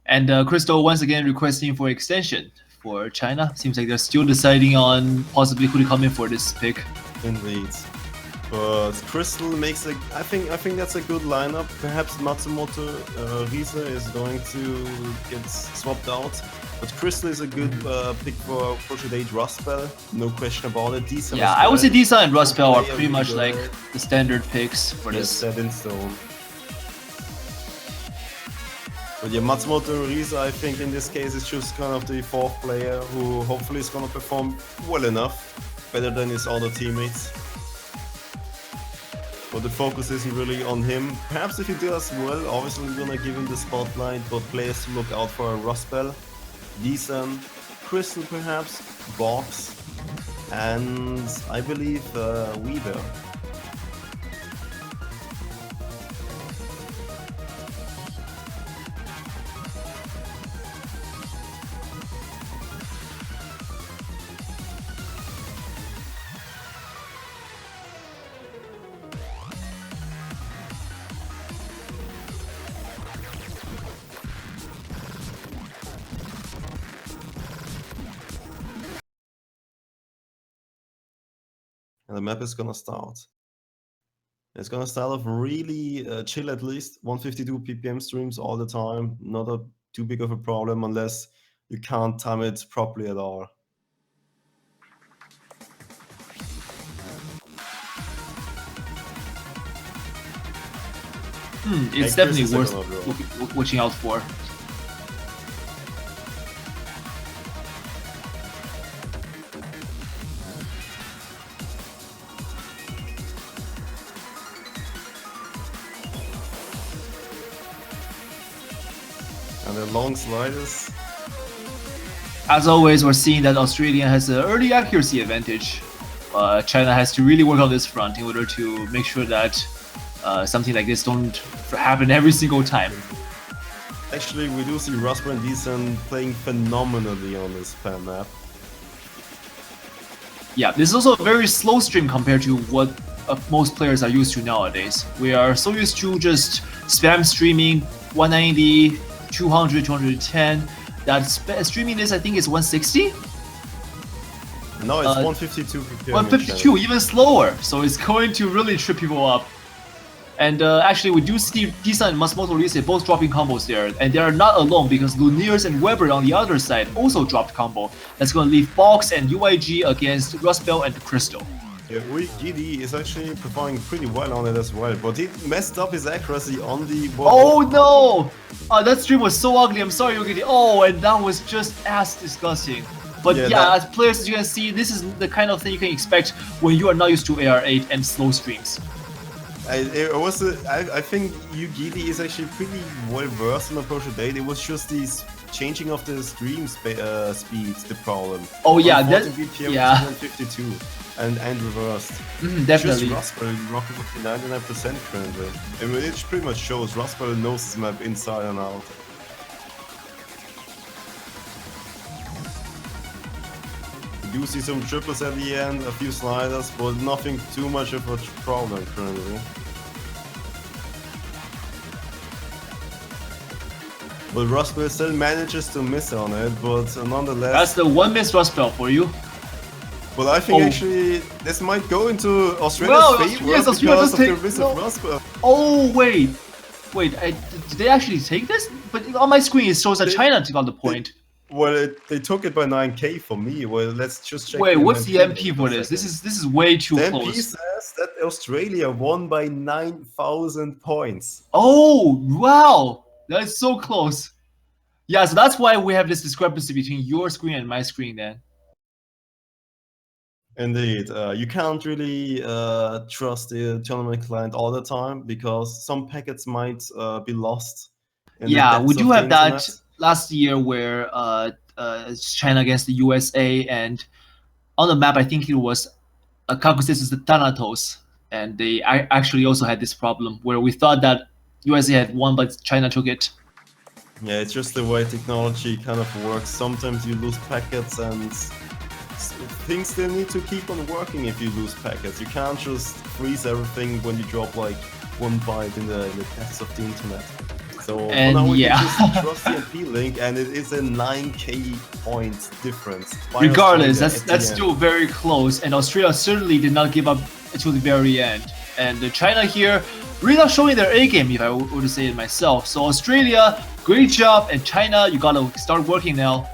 And Crystal once again requesting for extension for China. Seems like they're still deciding on possibly who to come in for this pick. Indeed. But Crystal makes I think that's a good lineup. Perhaps Matsumoto Riese is going to get swapped out. But Crystal is a good pick for Portrait Rustbell, no question about it. Deesan I would say Deesan and Rustbell are pretty much like the standard picks for this. Set in stone. But yeah, Matsumoto Riese, I think in this case is just kind of the fourth player who hopefully is gonna perform well enough, better than his other teammates. But the focus isn't really on him. Perhaps if he does well, obviously we're gonna give him the spotlight, but players to look out for are Rustbell, Deesan, Crystal perhaps, Box, and I believe Weaver. And the map is gonna start. It's gonna start off really chill, at least 152 ppm streams all the time. Not too big of a problem unless you can't time it properly at all. It's definitely worth watching out for. And the long sliders. As always, we're seeing that Australia has an early accuracy advantage. China has to really work on this front in order to make sure that something like this don't happen every single time. Actually, we do see Rasper and Decent playing phenomenally on this fan map. Yeah, this is also a very slow stream compared to what most players are used to nowadays. We are so used to just spam streaming 190, 200, 210. That streaming this, I think, is 160? No, it's 152 BPM. 152, even slower. So it's going to really trip people up. And actually, we do see Disa and Masmoto Rise both dropping combos there. And they are not alone because Lumineers and Weber on the other side also dropped combo. That's going to leave Box and UIG against Rustbell and Crystal. Yeah, GD is actually performing pretty well on it as well, but he messed up his accuracy on the... Oh no! That stream was so ugly, I'm sorry, Yogiti. Oh, and that was just as disgusting. But yeah, as players, as you can see, this is the kind of thing you can expect when you are not used to AR8 and slow streams. I think Yugidi is actually pretty well versed in Approach 8. It was just these changing of the stream speeds the problem. Oh yeah, that BPM 152 and reversed. Definitely. Just Rustbell rocking with 99% currently. I mean, it pretty much shows Rustbell knows this map inside and out. We do see some triples at the end, a few sliders, but nothing too much of a problem currently. But Rustbell still manages to miss on it, but nonetheless... That's the one miss Rustbell for you. But I think actually this might go into Australia's favor because of the miss of Rustbell. Oh wait, did they actually take this? But on my screen it shows that China got the point. Well, they took it by 9k for me. Well, let's just check. Wait, what's the MP for this? This is way too close. The MP says that Australia won by 9,000 points. Oh wow, that's so close. Yeah, so that's why we have this discrepancy between your screen and my screen then. Indeed, you can't really trust the tournament client all the time because some packets might be lost. Yeah, we do have that last year where China against the USA, and on the map I think it was Kakusetsu's the Thanatos, and they actually also had this problem where we thought that USA had won but China took it. Yeah, it's just the way technology kind of works. Sometimes you lose packets and things still need to keep on working if you lose packets. You can't just freeze everything when you drop like one byte in the depths of the internet. So for now we can just trust the MP link, and it is a 9k point difference. Regardless, that's still very close, and Australia certainly did not give up until the very end. And China here really not showing their A game, if I were to say it myself. So Australia, great job, and China, you gotta start working now.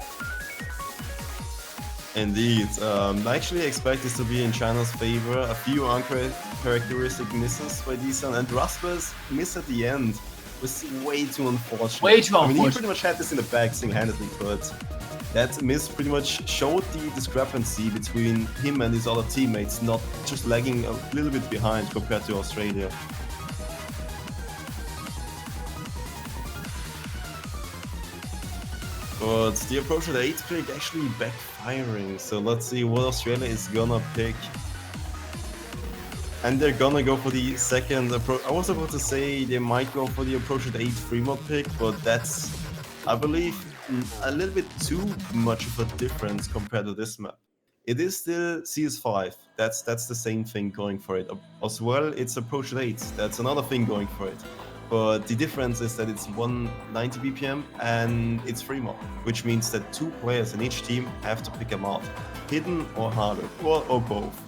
Indeed, I actually expect this to be in China's favor. A few uncharacteristic misses by Desan, and Rasper's miss at the end was way too unfortunate. Way too unfortunate. I mean, he pretty much had this in the bag single-handedly, but that miss pretty much showed the discrepancy between him and his other teammates, not just lagging a little bit behind compared to Australia. But the approach at 8th pick actually backfiring, so let's see what Australia is gonna pick. And they're gonna go for the second approach. I was about to say they might go for the approach at 8 Fremont pick, but that's, I believe, a little bit too much of a difference compared to this map. It is still CS5, that's the same thing going for it. As well, it's approach at 8, that's another thing going for it. But the difference is that it's 190 BPM and it's free mod, which means that 2 players in each team have to pick a mod, hidden or harder, or both.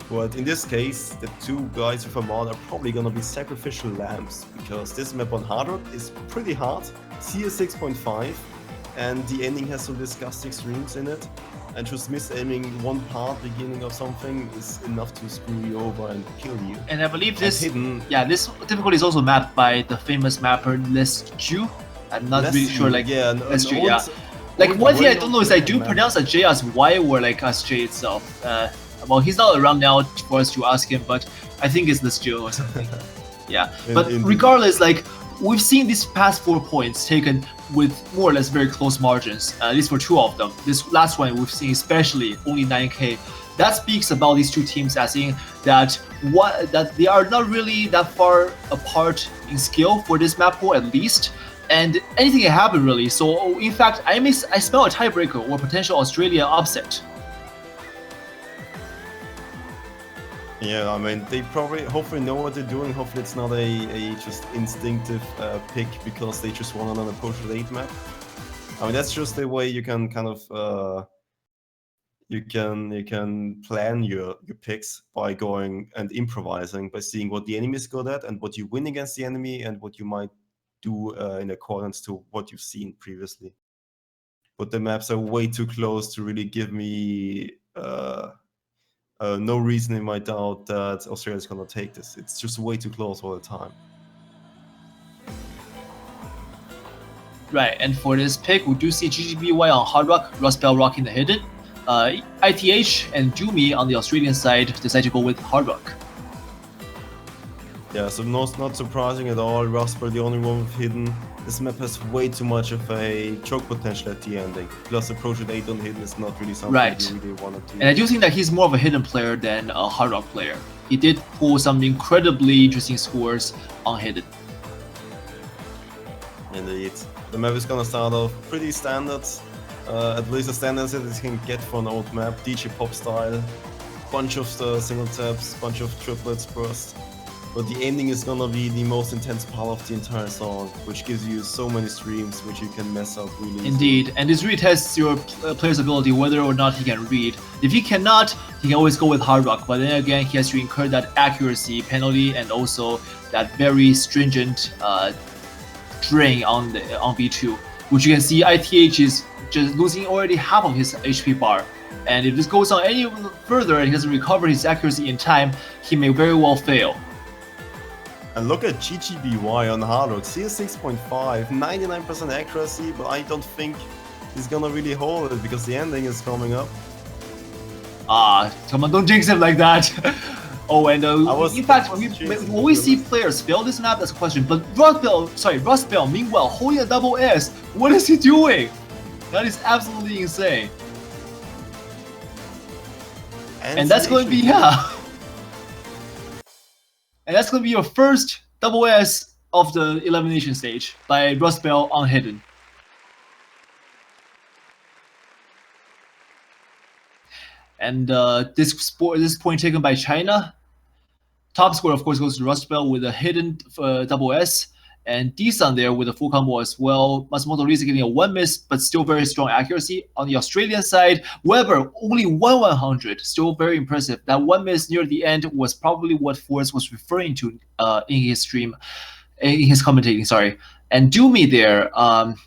But in this case, the 2 guys with a mod are probably gonna be sacrificial lambs, because this map on hard rock is pretty hard, CS 6.5, and the ending has some disgusting streams in it. and just misaiming one part beginning of something is enough to screw you over and kill you. And I believe this, this difficulty is also mapped by the famous mapper Les Ju. I'm not really sure, like, Les Ju, Like, one thing I don't know is I do pronounce a J as Y or like as J itself. Well, he's not around now for us to ask him, but I think it's Les Ju or something. But regardless, like, we've seen these past 4 points taken with more or less very close margins, at least for 2 of them. This last one we've seen especially only 9k. That speaks about these 2 teams as in that they are not really that far apart in skill for this map pool at least, and anything can happen really. So in fact, I smell a tiebreaker or potential Australia upset. Yeah, I mean, they hopefully know what they're doing. Hopefully it's not a just instinctive pick because they just want an approach with 8 map. I mean, that's just the way you can kind of you can plan your picks by going and improvising, by seeing what the enemy is good at and what you win against the enemy and what you might do in accordance to what you've seen previously. But the maps are way too close to really give me no reason in my doubt that Australia's gonna take this. It's just way too close all the time. Right, and for this pick, we do see GGBY on Hard Rock, Rustbell rocking the Hidden. ITH and Jumi on the Australian side decide to go with Hard Rock. Yeah, so not surprising at all. Rustbell, the only one with Hidden. This map has way too much of a choke potential at the ending. Plus, approach with 8 on Hidden is not really something you really want to do. And I do think that he's more of a Hidden player than a Hard Rock player. He did pull some incredibly interesting scores on Hidden. Indeed. The map is gonna start off pretty standard. At least the standards that it can get for an old map. DJ pop style. Bunch of single taps, bunch of triplets burst. But the ending is gonna be the most intense part of the entire song, which gives you so many streams which you can mess up really easily. Indeed, and this really tests your player's ability whether or not he can read. If he cannot, he can always go with Hard Rock, but then again he has to incur that accuracy penalty and also that very stringent drain on B2, which you can see ITH is just losing already half of his HP bar. And if this goes on any further and he doesn't recover his accuracy in time, he may very well fail. And look at GGBY on Hard Rock, CS6.5, 99% accuracy, but I don't think he's gonna really hold it because the ending is coming up. Come on, don't jinx him like that. Oh, and in fact, we always see players fail this map, that's a question, but Rustbell, meanwhile, holding a double S, what is he doing? That is absolutely insane. And that's going to be, and that's going to be your first double S of the elimination stage by Rustbell on Hidden. And this point taken by China. Top score, of course, goes to Rustbell with a Hidden double S. And Desun there with a full combo as well. Matsumoto Risa getting a 1 miss, but still very strong accuracy. On the Australian side, Weber only 1/100, still very impressive. That 1 miss near the end was probably what Forrest was referring to in his stream, in his commentating, sorry. And Doomy there,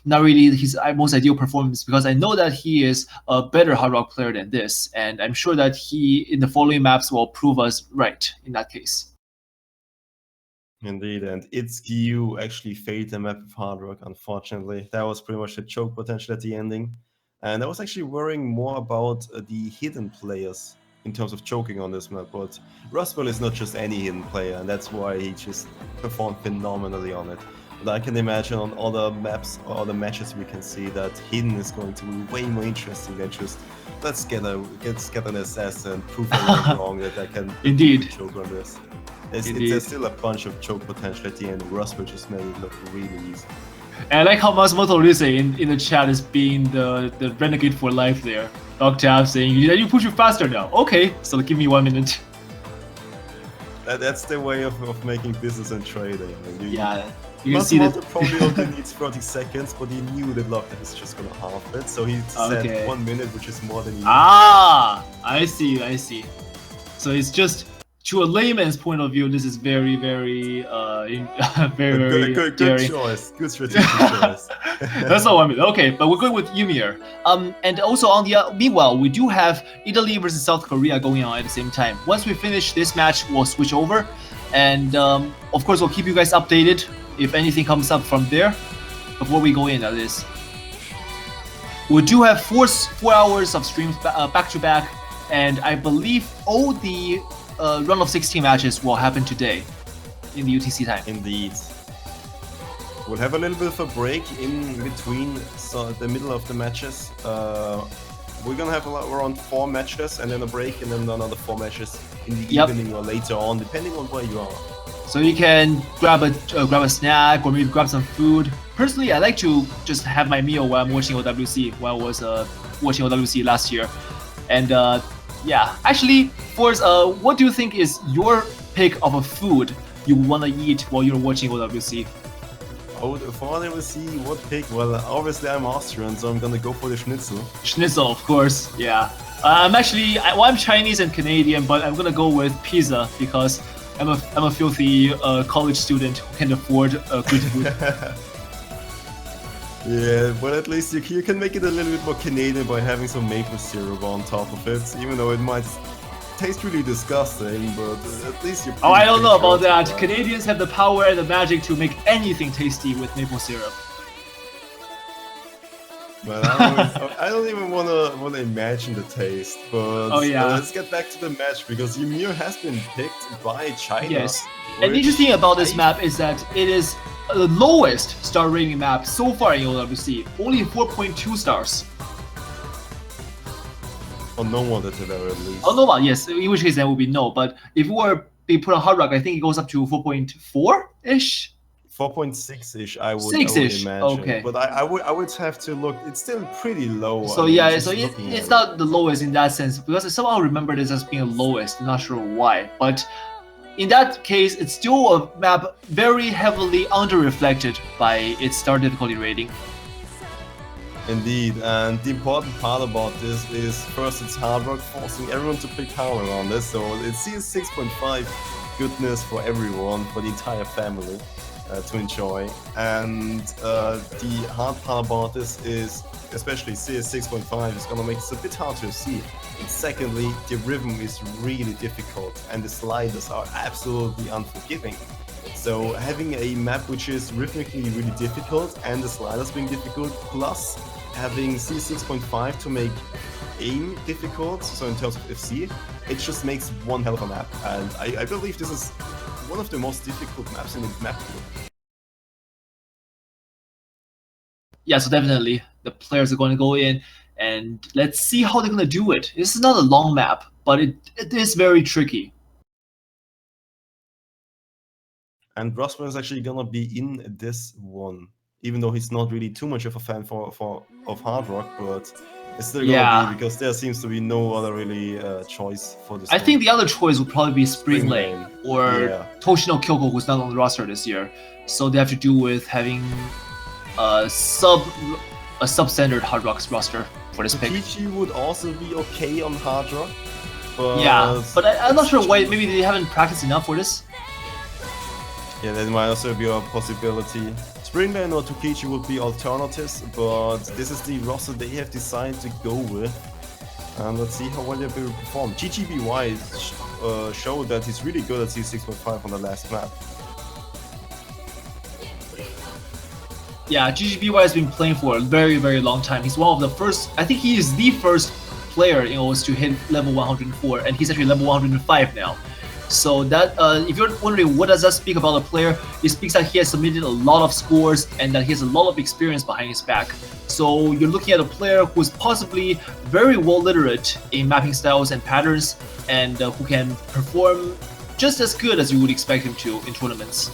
not really his most ideal performance because I know that he is a better Hard Rock player than this. And I'm sure that he, in the following maps, will prove us right in that case. Indeed, and ItsGU actually failed the map of Hard Rock, unfortunately. That was pretty much the choke potential at the ending. And I was actually worrying more about the hidden players in terms of choking on this map, but Rustbell is not just any hidden player, and that's why he just performed phenomenally on it. But I can imagine on other maps or other matches we can see that hidden is going to be way more interesting than just let's get an assassin, prove everything wrong that I can choke on this. There's still a bunch of choke potential at the end. Rustbell just made it look really easy. And I like how Matsumoto Risa in the chat is being the renegade for life there. Octave saying, you push you faster now. Okay, so give me 1 minute. That's the way of making business and trading. You can see that probably only needs 30 seconds, but he knew that Lockdown is just gonna half it, so he said 1 minute, which is more than he needs. I see. So it's just to a layman's point of view, this is very, very, very, good daring. choice. Good strategic choice. That's not what I mean. Okay, but we're going with Ymir. And also on the meanwhile, we do have Italy versus South Korea going on at the same time. Once we finish this match, we'll switch over, and of course we'll keep you guys updated if anything comes up from there before we go in. That is. We do have 4 hours of streams back to back, and I believe all the round of 16 matches will happen today in the UTC time. Indeed. We'll have a little bit of a break in between, so the middle of the matches. We're gonna have around 4 matches and then a break, and then another 4 matches in the evening or later on, depending on where you are. So you can grab a snack or maybe grab some food. Personally, I like to just have my meal while I'm watching OWC. While I was watching OWC last year, and yeah, actually, Forrest, what do you think is your pick of a food you want to eat while you're watching OWC? Oh, for OWC, what pick? Well, obviously I'm Austrian, so I'm gonna go for the schnitzel. Schnitzel, of course, yeah. I'm Chinese and Canadian, but I'm gonna go with pizza because I'm a filthy college student who can afford good food. Yeah, but at least you can make it a little bit more Canadian by having some maple syrup on top of it, even though it might taste really disgusting, but at least you're... Oh, I don't know about that. Canadians have the power and the magic to make anything tasty with maple syrup. But I don't even want to imagine the taste, but let's get back to the match, because Ymir has been picked by China. Yes, and the interesting about this map is that it is the lowest star rating map so far in OWC, only 4.2 stars. On no one that have ever released. Oh, no one, yes, in which case that would be no, but if it were being put on Hard Rock, I think it goes up to 4.4-ish? 4.6-ish, I would imagine. Okay. But I would have to look. It's still pretty low. So yeah, so it's not the lowest in that sense, because I somehow remember this as being the lowest. I'm not sure why, but in that case, it's still a map very heavily under-reflected by its star difficulty rating. Indeed, and the important part about this is first it's Hard Rock, forcing everyone to pick power on this, so it's CS6.5 goodness for everyone, for the entire family. To enjoy, and the hard part about this is, especially CS6.5 is gonna make it a bit hard to see. And secondly, the rhythm is really difficult and the sliders are absolutely unforgiving. So having a map which is rhythmically really difficult and the sliders being difficult, plus having CS6.5 to make aim difficult, so in terms of FC, it just makes one hell of a map, and I believe this is one of the most difficult maps in the map pool. Yeah, so definitely the players are going to go in, and let's see how they're going to do it. This is not a long map, but it is very tricky. And Rosman is actually going to be in this one, even though he's not really too much of a fan of Hard Rock, but it's still going to be, because there seems to be no other really choice for this. I think the other choice would probably be Spring Lane or Toshino Kyoko, who's not on the roster this year. So they have to do with having a substandard Hard Rock's roster for this pick. Kichi would also be okay on Hard Rock. But but I'm not sure why. Maybe they haven't practiced enough for this. Yeah, that might also be a possibility. Springlane or Tokichi would be alternatives, but this is the roster they have decided to go with. And let's see how well they will perform. GGBY showed that he's really good at C6.5 on the last map. Yeah, GGBY has been playing for a very, very long time. He's one of the first, I think he is the first player in OS to hit level 104, and he's actually level 105 now. So that, if you're wondering what does that speak about a player, it speaks that he has submitted a lot of scores and that he has a lot of experience behind his back. So you're looking at a player who's possibly very well literate in mapping styles and patterns, and who can perform just as good as you would expect him to in tournaments.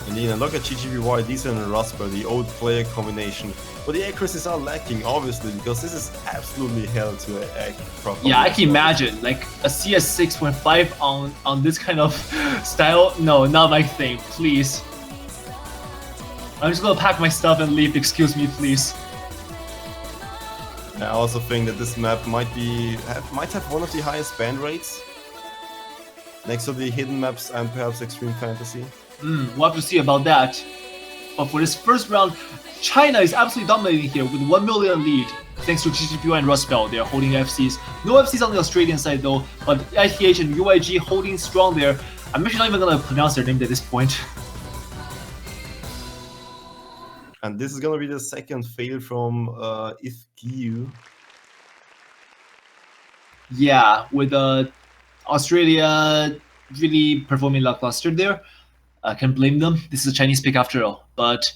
Indeed, and look at GGBY, decent and Rasper, the old player combination. But the accuracies are lacking, obviously, because this is absolutely hell to act properly. Yeah, I can imagine, like a CS 6.5 on this kind of style. No, not my thing, please. I'm just gonna pack my stuff and leave, excuse me, please. I also think that this map might have one of the highest ban rates. Next will be hidden maps and perhaps extreme fantasy. We'll have to see about that. But for this first round, China is absolutely dominating here with 1 million lead. Thanks to GGPU and Rust Belt, they are holding FCs. No FCs on the Australian side though, but ITH and UIG holding strong there. I'm actually not even gonna pronounce their name at this point. And this is gonna be the second fail from Ifgiu. Yeah, with Australia really performing lackluster there. I can't blame them. This is a Chinese pick after all. But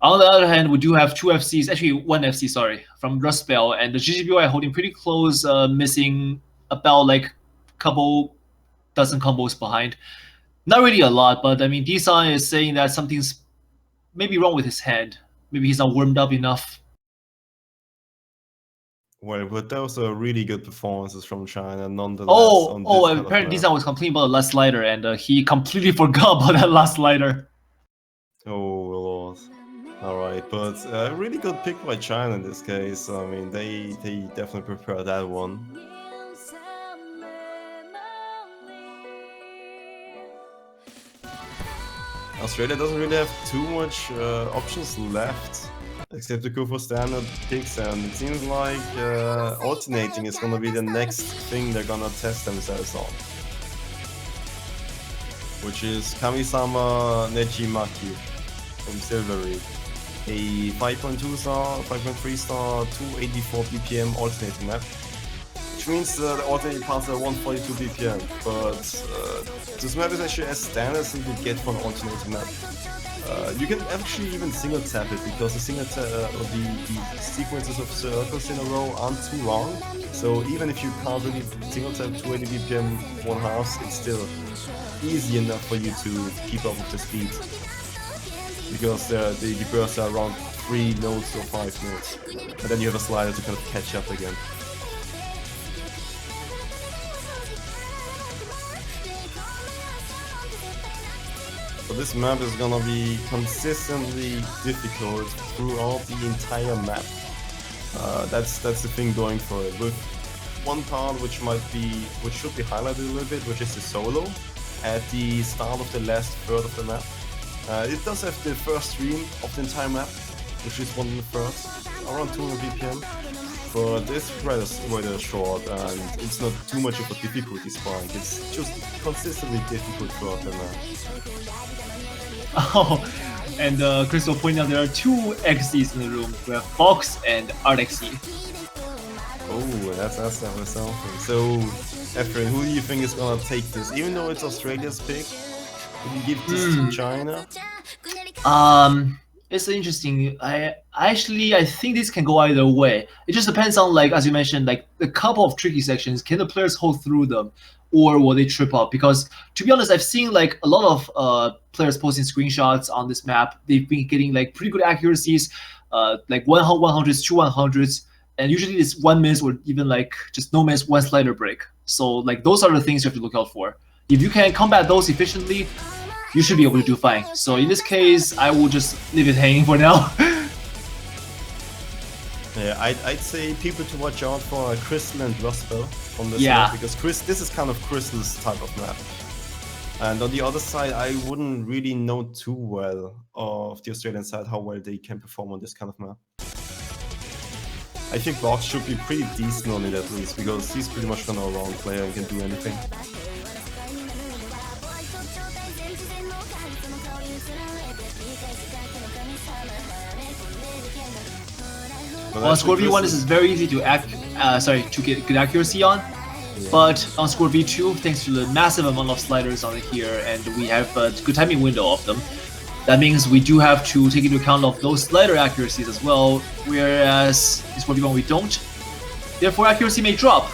on the other hand, we do have two FCs, actually one FC, sorry, from Rust Belt, and the GGPY holding pretty close, missing about like couple dozen combos behind. Not really a lot, but I mean, D-San is saying that something's maybe wrong with his hand. Maybe he's not warmed up enough. Well, but those are really good performances from China, nonetheless. Apparently D-San was complaining about the last slider, and he completely forgot about that last slider. Oh, Lord. Alright, but a really good pick by China in this case. I mean, they definitely prepared that one. Australia doesn't really have too much options left, except to go for standard picks, and it seems like alternating is gonna be the next thing they're gonna test themselves on. Which is Kamisama Nejimaki from Silver Reed. A 5.2 star, 5.3 star, 284 BPM alternating map. Which means the alternating paths are 142 BPM, but this map is actually as standard as you could get for an alternating map. You can actually even single tap it, because the single tap, the sequences of circles in a row aren't too long. So even if you can't really single tap 280 BPM 1/2, it's still easy enough for you to keep up with the speed. Because the bursts are around 3 nodes or 5 nodes. And then you have a slider to kind of catch up again. So this map is gonna be consistently difficult throughout the entire map. That's the thing going for it. With one part which should be highlighted a little bit, which is the solo at the start of the last third of the map. It does have the first stream of the entire map, which is 1/3, around 200 BPM. But it's rather short, and it's not too much of a difficulty spike. It's just consistently difficult throughout the map. Oh, and Crystal pointed out there are two XCs in the room. We have Fox and ArtXC. Oh, that's definitely something. So, Efren, who do you think is gonna take this? Even though it's Australia's pick, would you give this to China? It's interesting. I think this can go either way. It just depends on, like, as you mentioned, like a couple of tricky sections. Can the players hold through them, or will they trip up? Because to be honest, I've seen like a lot of players posting screenshots on this map. They've been getting like pretty good accuracies, like 100s, 200s, and usually it's 1 miss or even like just no miss, 1 slider break. So like those are the things you have to look out for. If you can combat those efficiently, you should be able to do fine. So in this case, I will just leave it hanging for now. Yeah, I'd say people to watch out for Crystal and Rust Belt on this map, because this is kind of Crystal's type of map. And on the other side, I wouldn't really know too well of the Australian side how well they can perform on this kind of map. I think Box should be pretty decent on it at least, because he's pretty much an all-round player and can do anything. On Scorpio 1, this is very easy to get good accuracy on. Yeah. But on Scorpio 2, thanks to the massive amount of sliders on here, and we have a good timing window of them, that means we do have to take into account of those slider accuracies as well, whereas in Scorpio 1 we don't. Therefore, accuracy may drop.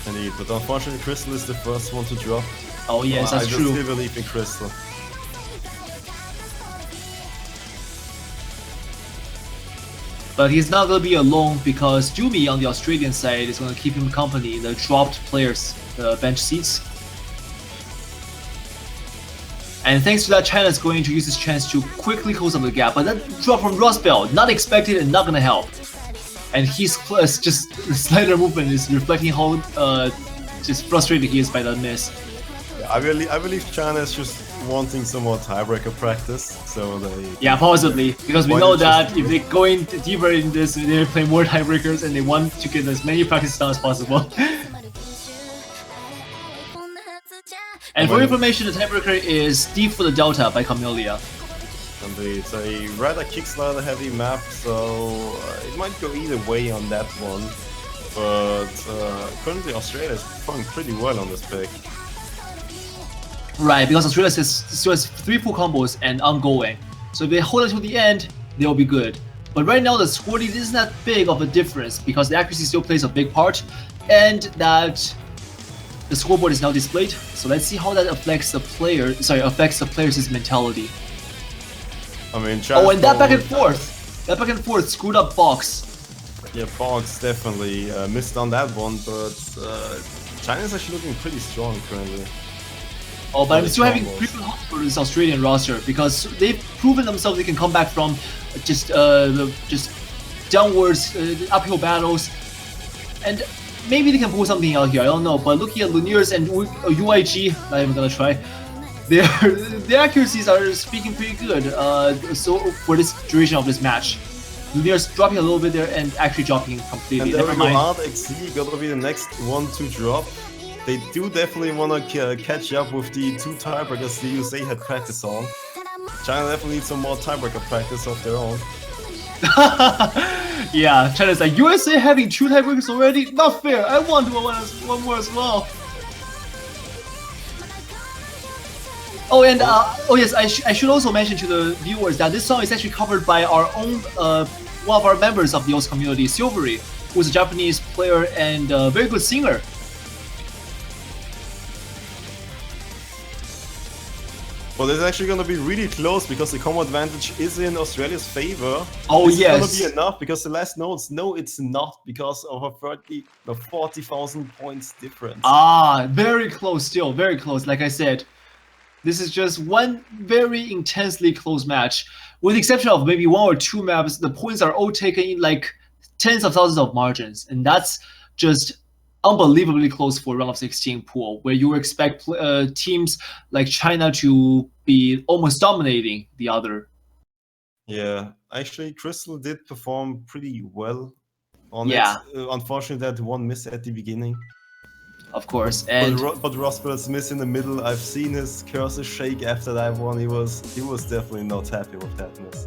Indeed, but unfortunately Crystal is the first one to drop. Oh yes, that's true. I still believe in Crystal. But he's not going to be alone, because Jumi on the Australian side is going to keep him company in the dropped players' bench seats. And thanks to that, China is going to use this chance to quickly close up the gap. But that drop from Rust Belt, not expected and not going to help. And he's just the slider movement is reflecting how just frustrated he is by that miss. I believe China is just wanting some more tiebreaker practice, so they... Yeah, possibly, because we know that if they go in deeper in this, they play more tiebreakers and they want to get as many practice done as possible. And for information, the tiebreaker is Deep for the Delta by Camellia. Indeed, it's a rather kickstarter heavy map, so it might go either way on that one. But currently Australia is performing pretty well on this pick. Right, because Australia still has 3 full combos and ongoing. So if they hold it to the end, they'll be good. But right now the score lead isn't that big of a difference because the accuracy still plays a big part, and that the scoreboard is now displayed. So let's see how that affects the player. Affects the players' mentality. I mean, oh, and that back and forth screwed up Box. Yeah, Box definitely missed on that one, but China's actually looking pretty strong currently. Oh, but I'm still having frequent hopes for this Australian roster because they've proven themselves they can come back from just downwards uphill battles, and maybe they can pull something out here. I don't know, but looking at Luniere's and UIG, not even gonna try. Their accuracies are speaking pretty good. So for this duration of this match, Luniere's dropping a little bit there and actually dropping completely. And there we go, Hard XC gonna be the next one to drop. They do definitely want to catch up with the 2 tiebreakers the USA had practice on. China definitely needs some more tiebreaker practice of their own. Yeah, China's like, USA having 2 tiebreakers already? Not fair, I want to one more as well. Oh, and oh yes, I should also mention to the viewers that this song is actually covered by our own, one of our members of the OS community, Silvery, who is a Japanese player and a very good singer. Well, this is actually going to be really close because the combo advantage is in Australia's favor. Oh, this yes. It's going to be enough because the last notes, no, it's not because of a 40,000 points difference. Ah, very close still, very close. Like I said, this is just one very intensely close match. With the exception of maybe 1 or 2 maps, the points are all taken in like tens of thousands of margins. And that's just unbelievably close for a round of 16 pool, where you expect teams like China to be almost dominating the other. Yeah, actually, Crystal did perform pretty well on it. Unfortunately, that one miss at the beginning. Of course, and but Rosberg's miss in the middle. I've seen his cursor shake after that one. He was definitely not happy with that miss.